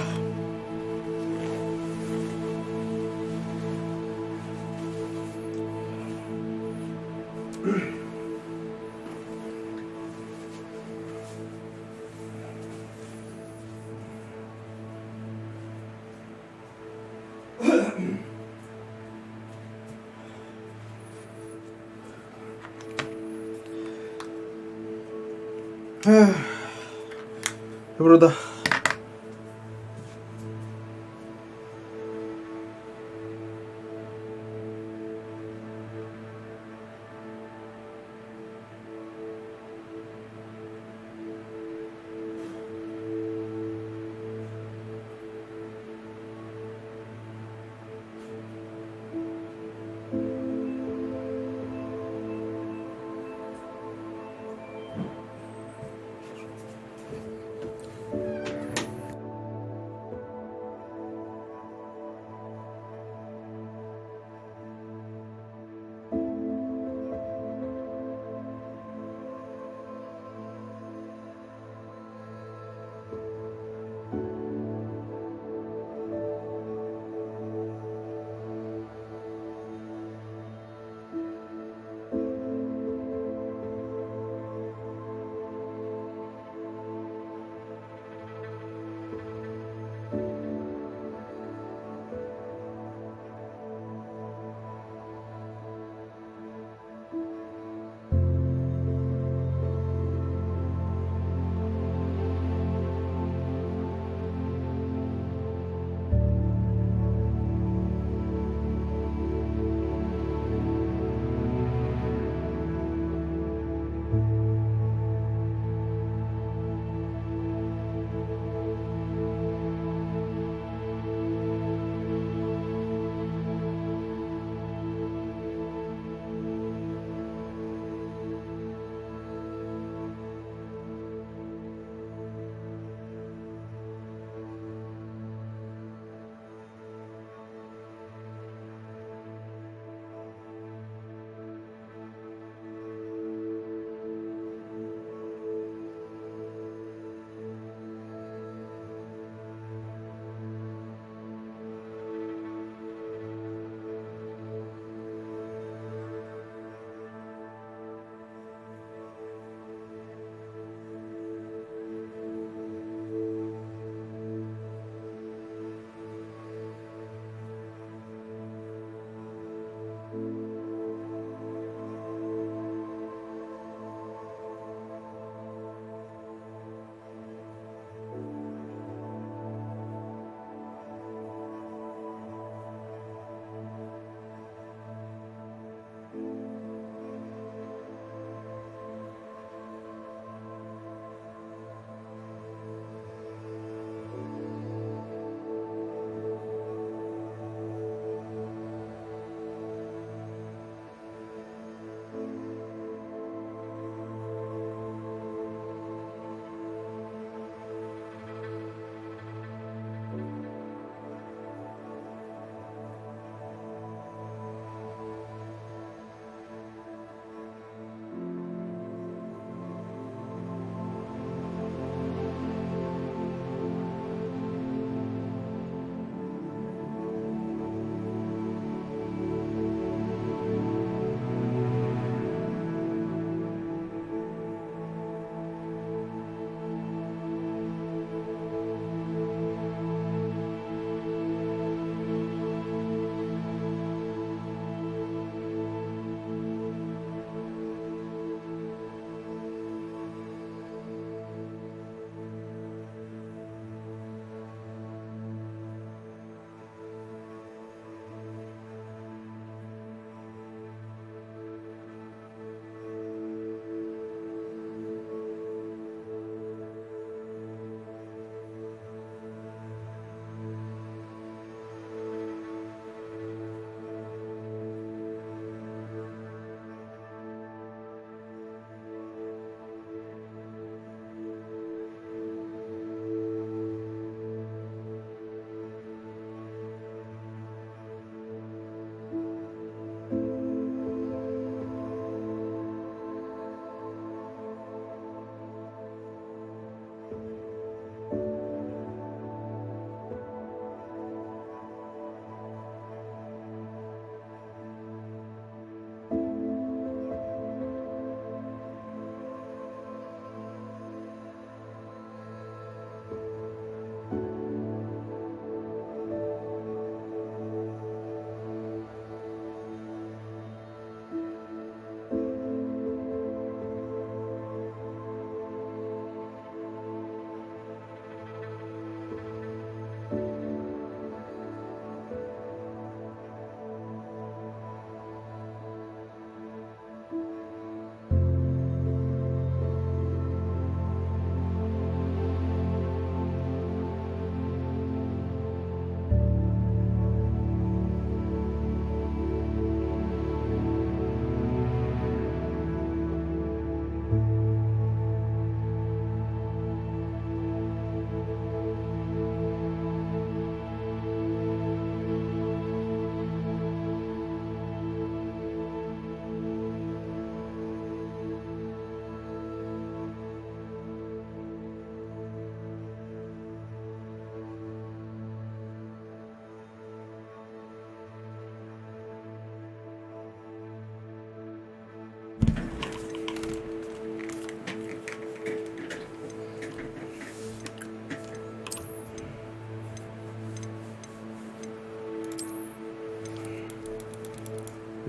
배부르다.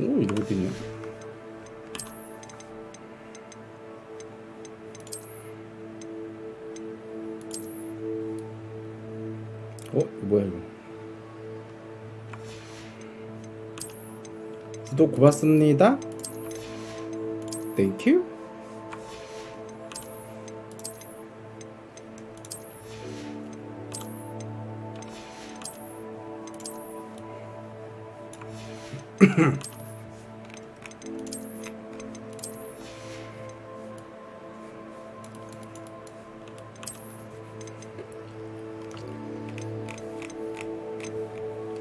오, 이거 어디냐? 이거 뭐야 이거? 구독 고맙습니다. 땡큐.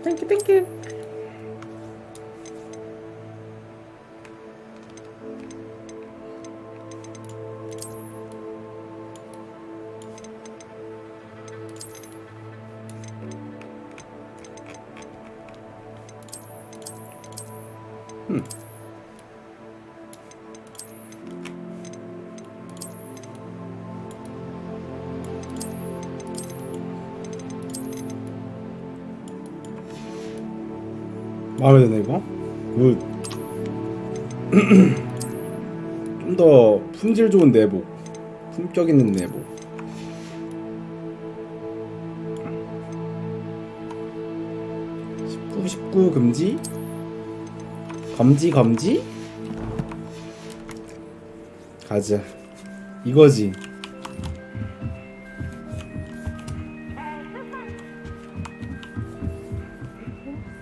땡큐 땡큐. 마음에 드네 이거. 굿. 좀 더 품질 좋은 내복, 품격 있는 내복. (19 금지) 검지 가자. 이거지.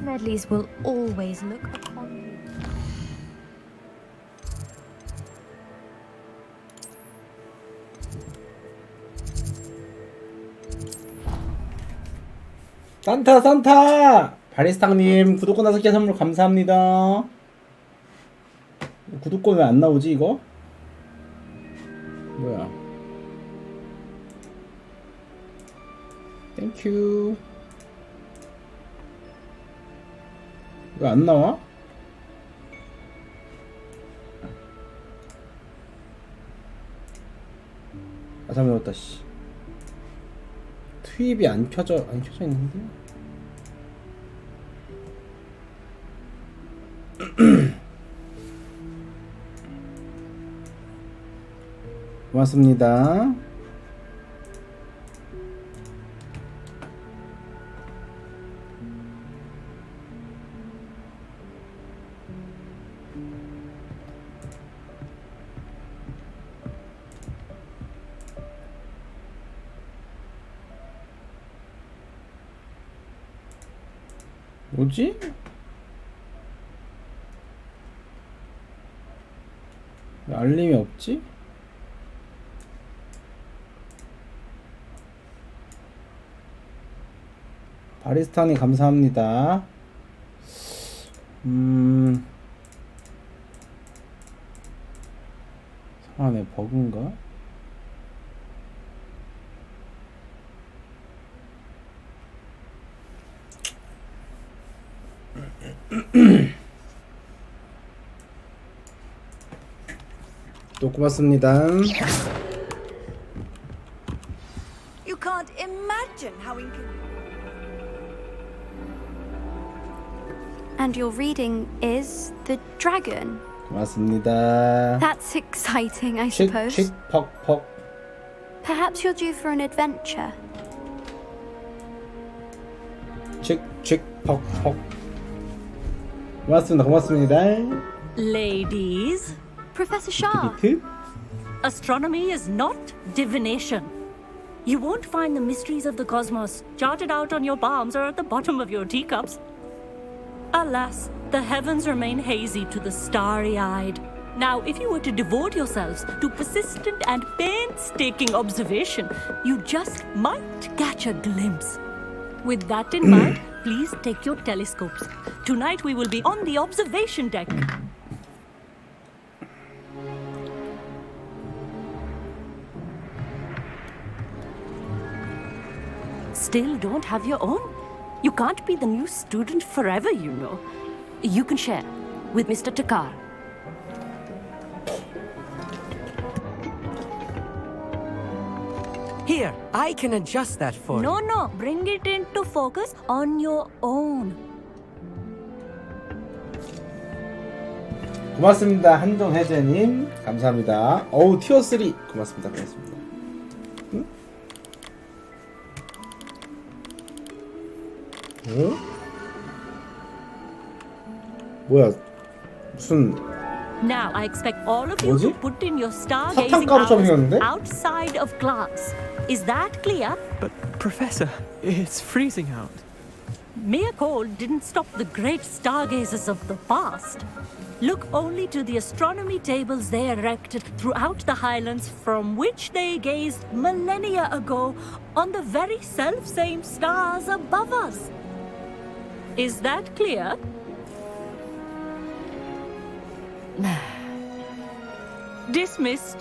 Medleys will always look upon you. 산타 바리스탕님 구독권 5개 선물 감사합니다. 구독권 왜 안 나오지 이거? 뭐야? 땡큐. 왜 안 나와? 아 잘못했다 씨. 투입이 안 켜져 있는데? 고맙습니다. 뭐지? 왜 알림이 없지? 바리스타님 감사합니다. 성함에 버그인가? 또 고맙습니다. You can't imagine how And your reading is The Dragon. 고맙습니다. That's exciting, I suppose. 칙칙퍽퍽. Perhaps you're due for an adventure. 칙칙퍽퍽. 고맙습니다. Ladies, Professor Shah. 비트? astronomy is not divination. You won't find the mysteries of the cosmos charted out on your palms or at the bottom of your teacups. Alas, the heavens remain hazy to the starry-eyed. Now, if you were to devote yourselves to persistent and painstaking observation, you just might catch a glimpse. With that in mind, please take your telescopes. Tonight we will be on the observation deck. Still don't have your own? You can't be the new student forever, you know. You can share with Mr. Takar. Here, I can adjust that for you. No, bring it into focus on your own. 고맙습니다. 한종혜재님 감사합니다. 어우 티어3 고맙습니다. 고맙습니다. 응? 어? 뭐야 무슨 Now I expect all of you 뭐지? to put in your stargazing 사탕가루처럼 생겼는데? hours outside of glass. Is that clear? But, Professor, it's freezing out. Mere cold didn't stop the great stargazers of the past. Look only to the astronomy tables they erected throughout the highlands from which they gazed millennia ago on the very self-same stars above us. Is that clear? Dismissed.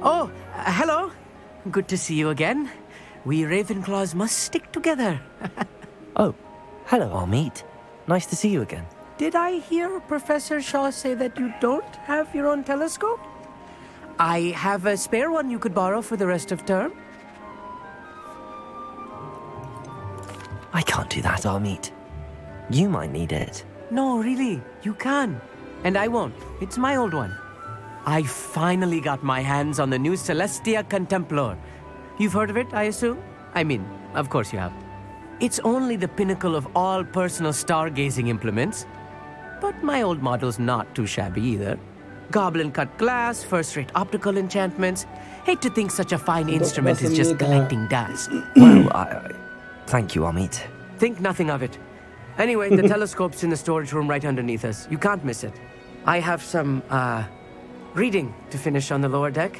Oh, hello. Good to see you again. We Ravenclaws must stick together. Oh, hello, Amit. Nice to see you again. Did I hear Professor Shaw say that you don't have your own telescope? I have a spare one you could borrow for the rest of term. I can't do that, Amit. You might need it. No, really, you can. And I won't. It's my old one. I finally got my hands on the new Celestia Contemplar. You've heard of it, I assume? I mean, of course you have. It's only the pinnacle of all personal stargazing implements. But my old model's not too shabby either. Goblin-cut glass, first-rate optical enchantments. Hate to think such a fine instrument is just collecting dust. Well, thank you, Amit. Think nothing of it. Anyway, the telescope's in the storage room right underneath us. You can't miss it. I have some, reading to finish on the lower deck.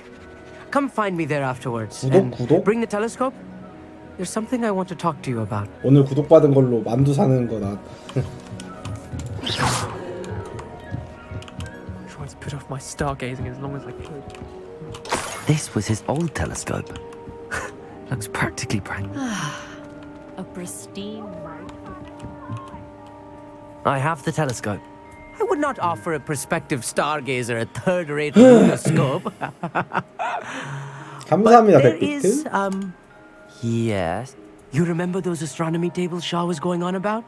Come find me there afterwards. And bring the telescope. There's something I want to talk to you about. 오늘 구독받은 걸로 만두 사는 거 나왔다. Try to put off my stargazing as long as I could. This was his old telescope. Looks practically brand new. A pristine. I have the telescope. I would not offer a prospective stargazer a third-rate telescope. 감사합니다, there 백비트. is, Yes. You remember those astronomy tables Shaw was going on about?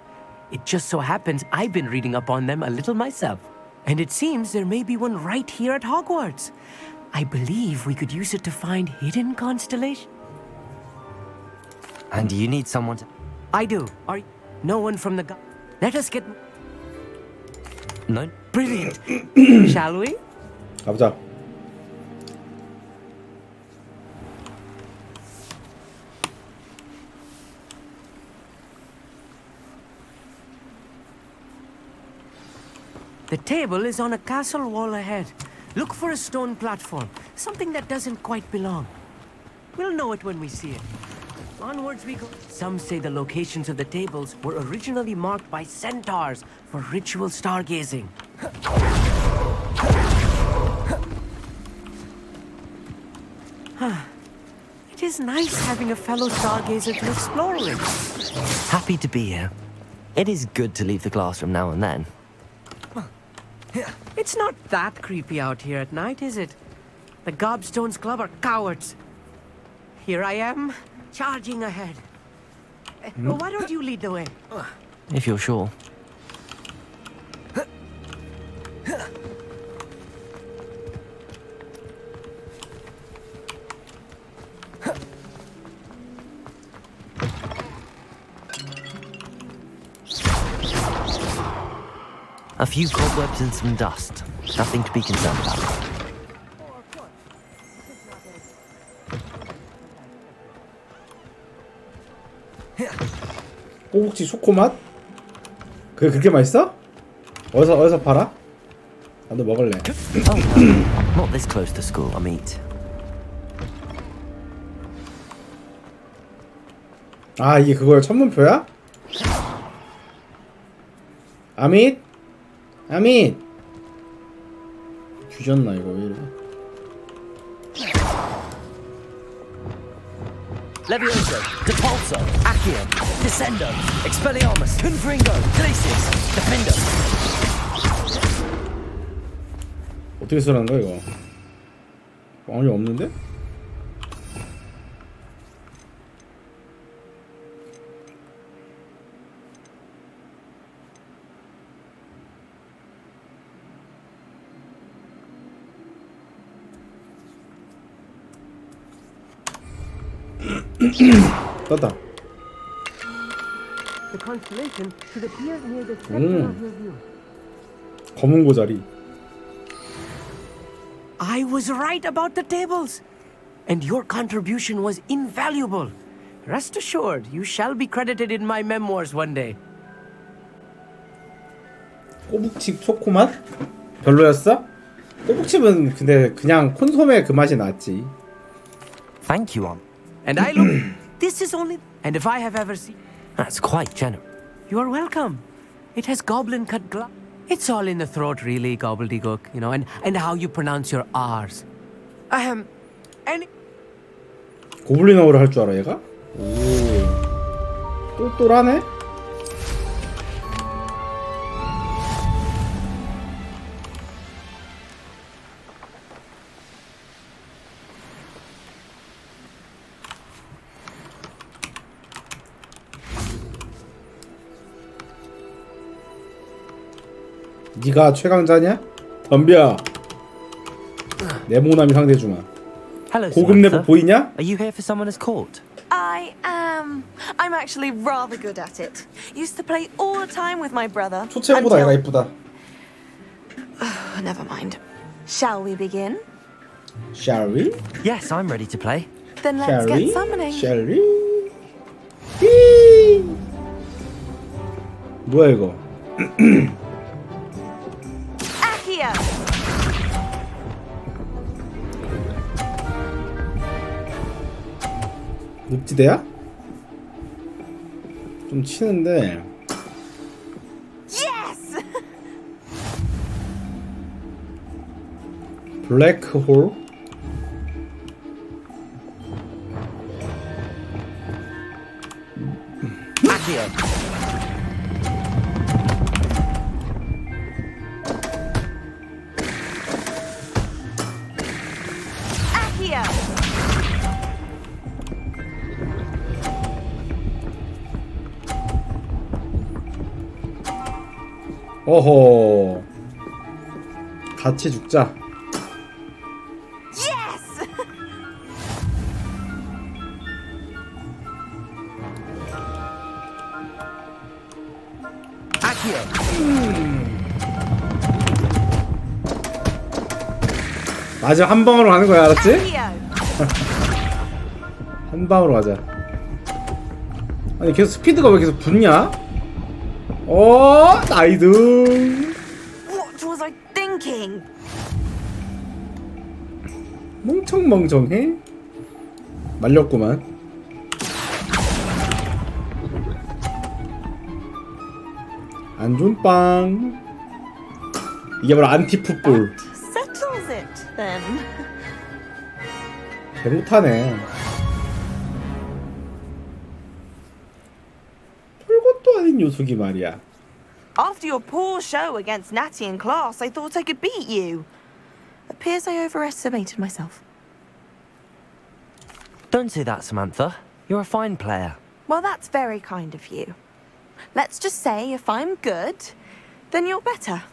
It just so happens I've been reading up on them a little myself. And it seems there may be one right here at Hogwarts. I believe we could use it to find hidden constellations. And you need someone to... I do. No one from the... Let us get... No? Brilliant. Shall we? 가보자. The table is on a castle wall ahead. Look for a stone platform, something that doesn't quite belong. We'll know it when we see it. Onwards we go. Some say the locations of the tables were originally marked by centaurs for ritual stargazing. It is nice having a fellow stargazer to explore with. Happy to be here. It is good to leave the classroom now and then. It's not that creepy out here at night, is it? The Gobstones Club are cowards. Here I am, charging ahead. Why don't you lead the way? If you're sure. A few cobwebs and some dust. Nothing to be concerned about. 꼬북지 초코맛? 그게 그렇게 맛있어? 어디서 팔아? 나도 먹을래. Oh, no. Not this close to school, Amit. 아 이게 그거야 천문표야? 아밋? 아밋! 뒤졌나 이거 왜 이래? Levioso, Depulso, Accio, Descendo, Expelliarmus, Confringo, Glacius, Defendo. 어떻게 쓰라는 거야 이거? 아니 없는데? 떴다. The constellation should appear near the center of your view. 검은 고자리. I was right about the tables. And your contribution was invaluable. Rest assured, you shall be credited in my memoirs one day. 꼬북칩 초코맛? 별로였어? 꼬북칩은 근데 그냥 콘소메 그 맛이 낫지. Thank you, Aunt. And I look, this is only. And if I have ever seen. That's quite generous. You are welcome. It has goblin cut glass. It's all in the throat, really, gobbledygook, you know, and how you pronounce your R's. And. 고블린어를 할 줄 알아 얘가? 오. 똘똘하네? 네가 최강자냐? 덤벼. 네모남이 상대해주마. Hello, 고급 내복 Samantha. 보이냐? Are you here for someone as court? I am. I'm actually rather good at it. Used to play all the time with my brother. 초체보다 얘가 이쁘다. Never mind. Shall we begin? Shall we? Yes, I'm ready to play. Then let's Shall get we? summoning. Shall we? 휘! 뭐야 이거? Accio. 늪지대야? 좀 치는데 Yes. 블랙홀? Accio. 어허 같이 죽자. Yes. 마지막 한 방으로 가는 거야, 알았지? Accio. 한 방으로 가자. 아니 계속 스피드가 왜 계속 붙냐? 나이드. What was I thinking? 멍청멍청해. 말렸구만. 안 좋은 빵. 이게 바로 안티풋볼. Settles it then. 개 못하네. 별것도 아닌 녀석이 말이야. After your poor show against Natty in class, I thought I could beat you. Appears I overestimated myself. Don't say that, Samantha. You're a fine player. Well, that's very kind of you. Let's just say if I'm good, then you're better.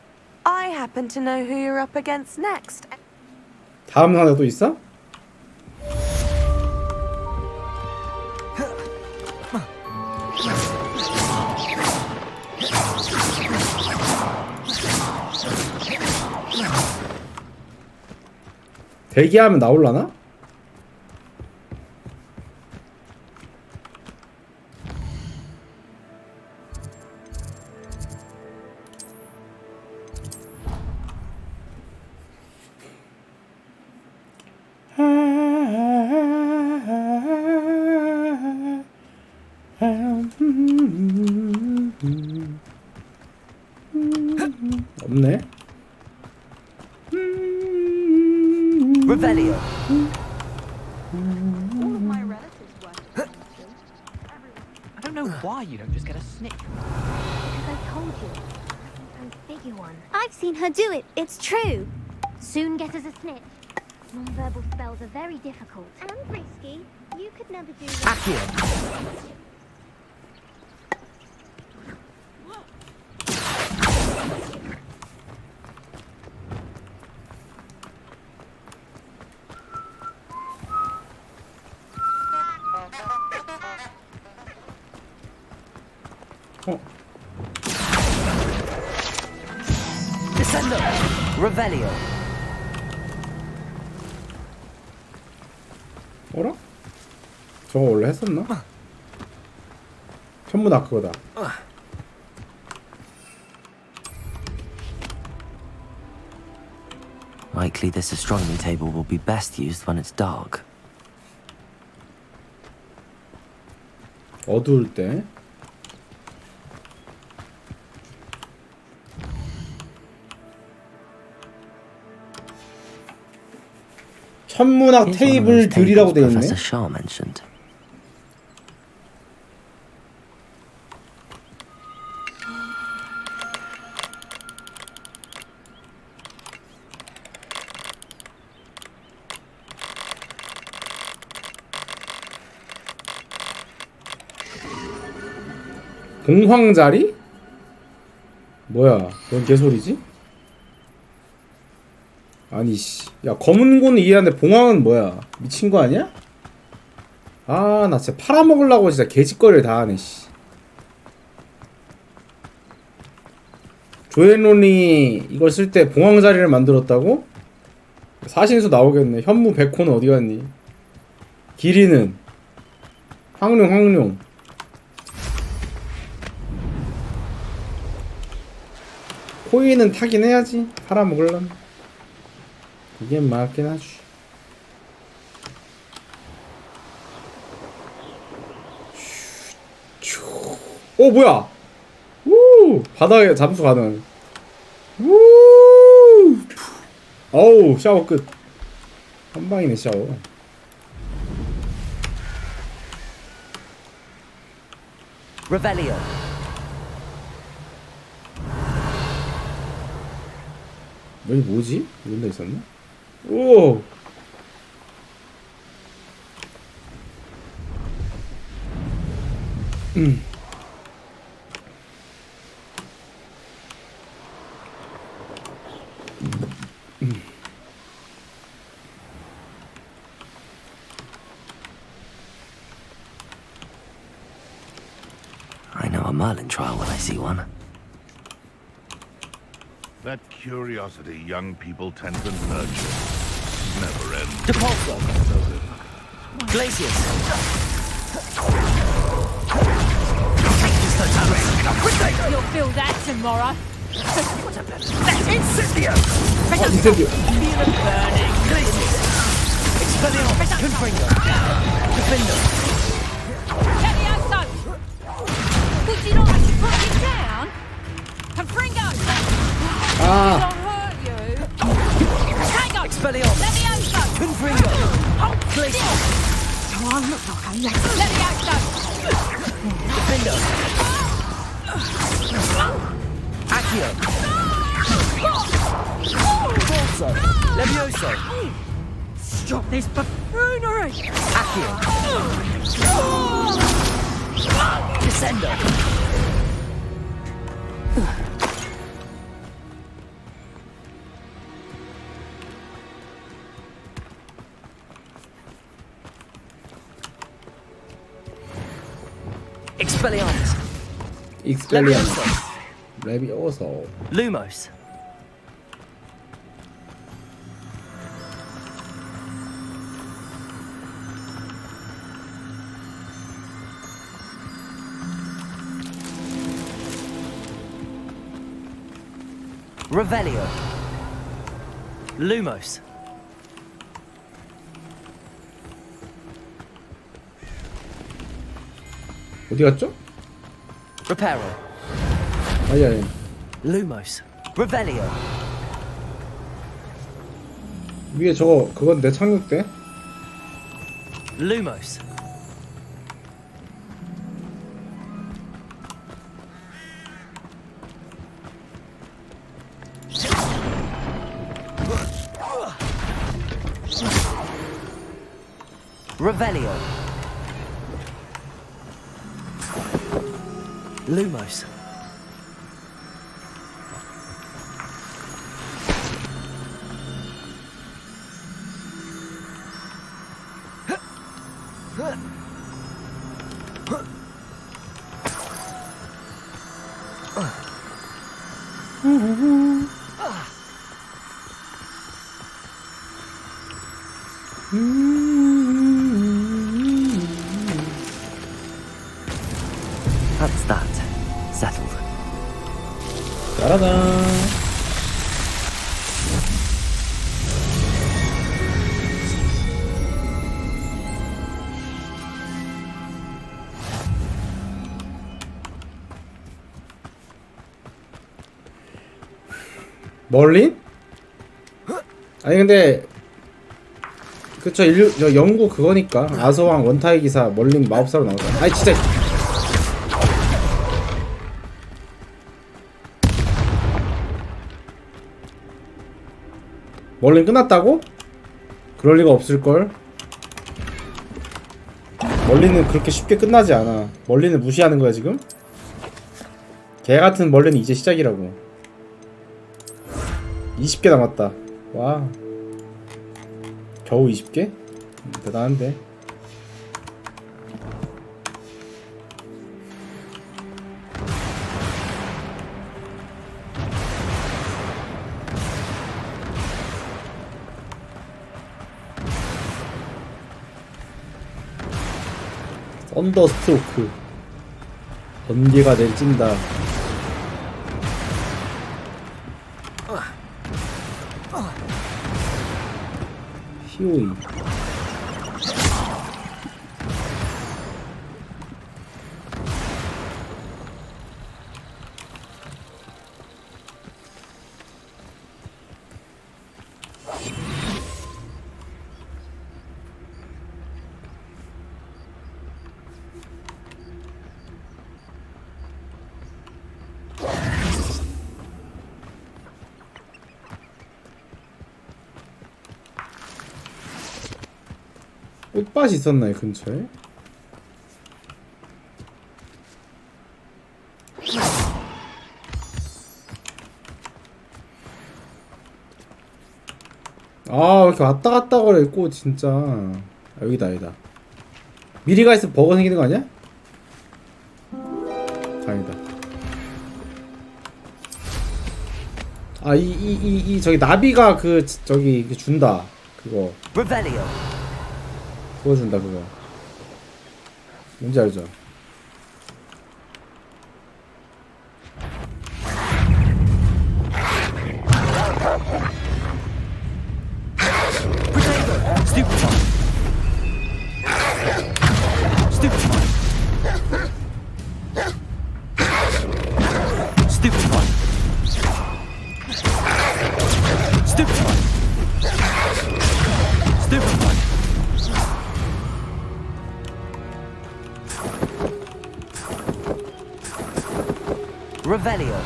I happen to know who you're up against next. 다음 상대 또 있어? 대기하면 나올라나? 없네. Revelio. All of my relatives work. I don't know why you don't just get a snitch. Because I told you. A bigger one. I've seen her do it. It's true. Soon get us a snitch. Non-verbal spells are very difficult. And risky. You could never do that. Accio. Descendo! Revelio! 어라? 저거 원래 했었나? 전부 다 그거다. Likely this astronomy table will be best used when it's dark. 어두울 때. 천문학 테이블들이라고 되어 있네. Professor Shaw mentioned. 봉황자리? 뭐야? 뭔 개소리지? 아니 씨. 야, 검은고는 이해하는데 봉황은 뭐야? 미친 거 아니야? 아, 나 진짜 팔아먹으려고 진짜 개짓거리를 다 하네 씨. 조앤론이 이걸 쓸 때 봉황자리를 만들었다고? 사신수 나오겠네. 현무 백호는 어디 갔니? 길이는 황룡 코인은 타긴 해야지. 팔아먹으려면. 이게 맞긴 하지. 오 뭐야? 우 바닥에 잠수 가능. 우 어우 샤워 끝. 한 방이네 샤워. Revelio. 여기 뭐지? 이런 데 있었나? 오! I know a Merlin trial when I see one. That curiosity young people tend to nurture never ends. Depulso. Glacius. You'll feel that tomorrow. Incendio! Incendio. Feel it burning. Expelliarmus. Confringo. Defendo. Levioso! Would you like to put it down? Confringo! Ah. I'll hurt you. Tango! Expelliarmus. Levioso! Confringo. Hold Glacius. still! Oh, I'm not like I'm Levioso! Defendo. Accio. Forza. Levioso. Stop this buffoonery! Accio. Descendo. Expelliarmus. Expelliarmus. Levioso. Lumos. Revelio. Lumos. 어디 갔죠? Reparo. 아니. Lumos. Revelio. 위에 저거 그건 내 착륙대? Lumos. Revelio. Lumos. That's that. Settled. 짜라잔. 멀린? 아니 근데 그쵸 영구 그거니까 아서왕 원타이 기사 멀린 마법사로 나오잖아. 아이 진짜. 멀린 끝났다고? 그럴 리가 없을걸. 멀린은 그렇게 쉽게 끝나지 않아. 멀린을 무시하는 거야 지금? 개같은 멀린은 이제 시작이라고. 20개 남았다. 와, 겨우 20개? 대단한데. 언더스트로크 번개가 내찐다. 히오이 꽃밭이 있었나요 근처에? 아, 왜 이렇게 왔다 갔다 거려 꽃 진짜. 아, 여기다 여기다. 미리 가 있으면 버거 생기는 거 아니야? 아니다. 아, 이 저기 나비가 그 저기 준다. 그거. 그거 준다 그거. 뭔지 알죠? Revelio.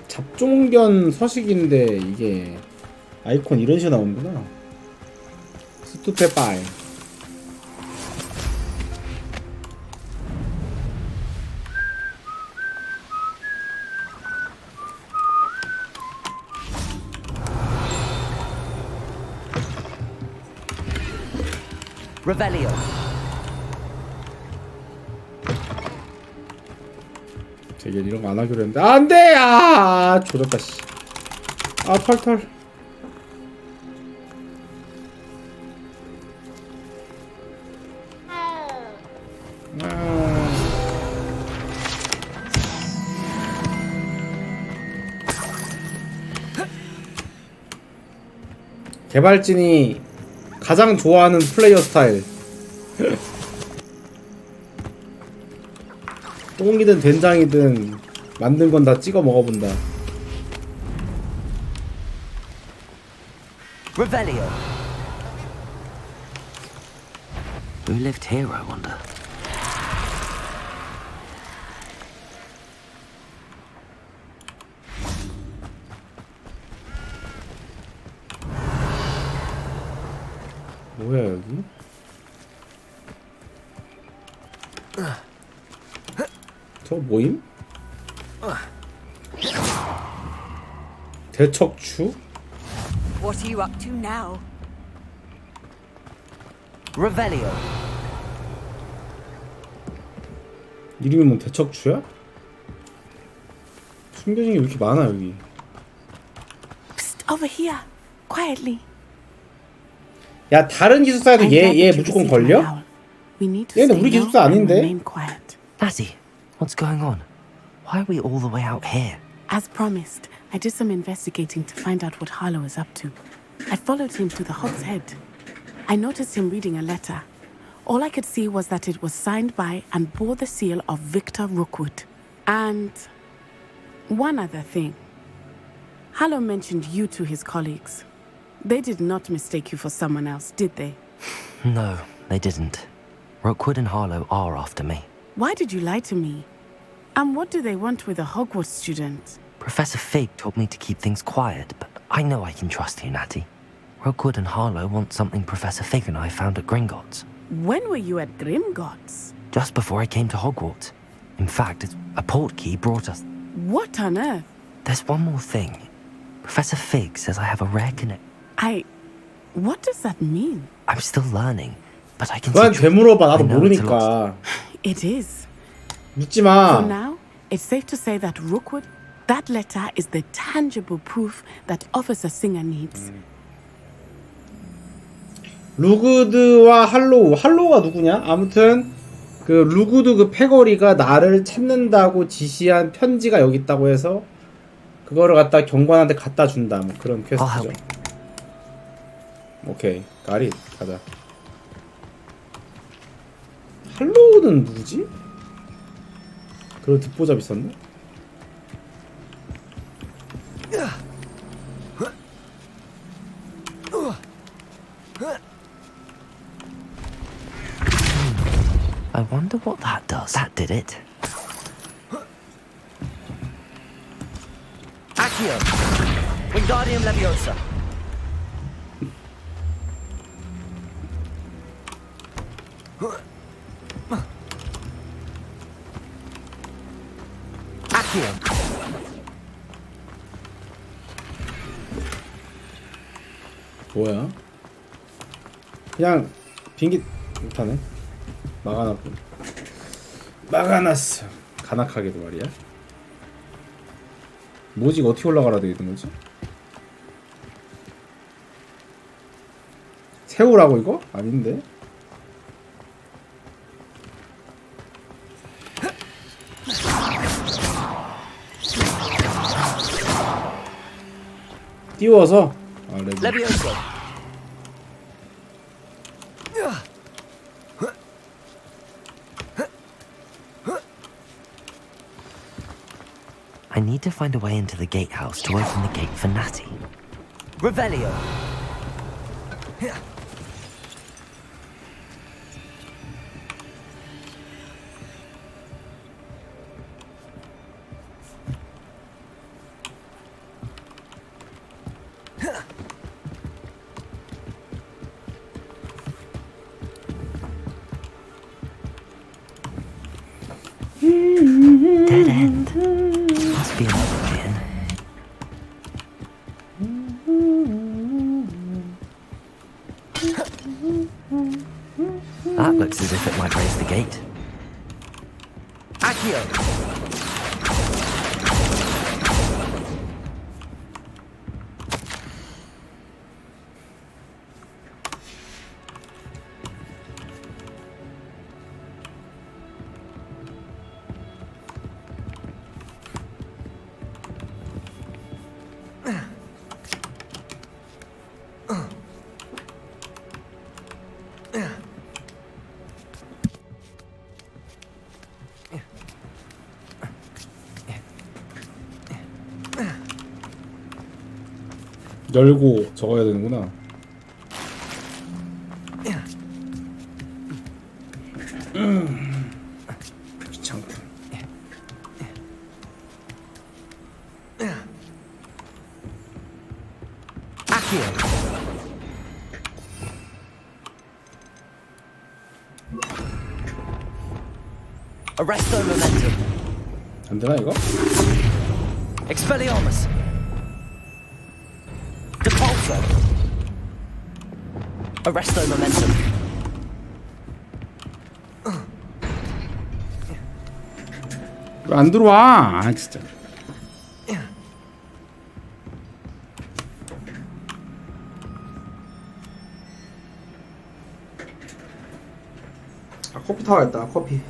잡종견 서식인데 이게 아이콘 이런 식으로 나오는구나. 스투페파이. Revelio. 되게 이런 거 안 하기로 했는데 안 돼! 아, 조졌다 씨. 아, 털털. 개발진이 가장 좋아하는 플레이어 스타일. 똥이든 된장이든 만든 건 다 찍어 먹어본다. Revelio. Who lived here, I wonder? 뭐야 여기? 저 모임? 대척추? What are you up to now? Revelio. 이름이 뭐 대척추야? 숨겨진 게 왜 이렇게 많아 여기? Psst, over here, quietly. 야 다른 기숙사에도 얘 무조건 걸려? 얘는 우리 기숙사 아닌데? Natty, what's going on? Why are we all the way out here? As promised, I did some investigating to find out what Harlow is up to. I followed him to the Hog's Head. I noticed him reading a letter. All I could see was that it was signed by and bore the seal of Victor Rookwood. And one other thing. Harlow mentioned you to his colleagues. They did not mistake you for someone else, did they? No, they didn't. Rookwood and Harlow are after me. Why did you lie to me? And what do they want with a Hogwarts student? Professor Fig told me to keep things quiet, but I know I can trust you, Natty. Rookwood and Harlow want something Professor Fig and I found at Gringotts. When were you at Grimgotts? Just before I came to Hogwarts. In fact, a portkey brought us... What on earth? There's one more thing. Professor Fig says I have a rare connect... What does that mean? I'm still learning, but I can... 그만 되물어봐. 나도 모르니까. It is. 묻지 마. For now, it's safe to say that Rookwood, that letter is the tangible proof that Officer Singer needs. 루그드와 할로우가 누구냐? 아무튼 그 루그드 그 패거리가 나를 찾는다고 지시한 편지가 여기 있다고 해서 그거를 갖다 경관한테 갖다 준다. 뭐 그런 퀘스트죠. 오케이, 가리 가자. 할로우는 누구지? 그런 듣보잡 있었네? I wonder what that does. That did it. Accio! Wingardium Leviosa! Accio! 뭐야? 그냥 비행기 못하네. 막아놨군. 막아놨어. 간악하게도 말이야. 뭐지? 이거 어떻게 올라가라 되어 있는 거지? 세우라고 이거? 아닌데? 띄워서 Leviosa! I need to find a way into the gatehouse to open the gate for Natty. Revelio! Dead end. Must be another way in. That looks as if it might raise the gate. Accio! 열고 적어야 되는구나. 귀찮군. Arresto Momentum! 안 되나 이거? Expelliarmus! Depulso! Arresto Momentum! 왜 안 들어와? 아 진짜. 아, 커피 타와야겠다. 커피.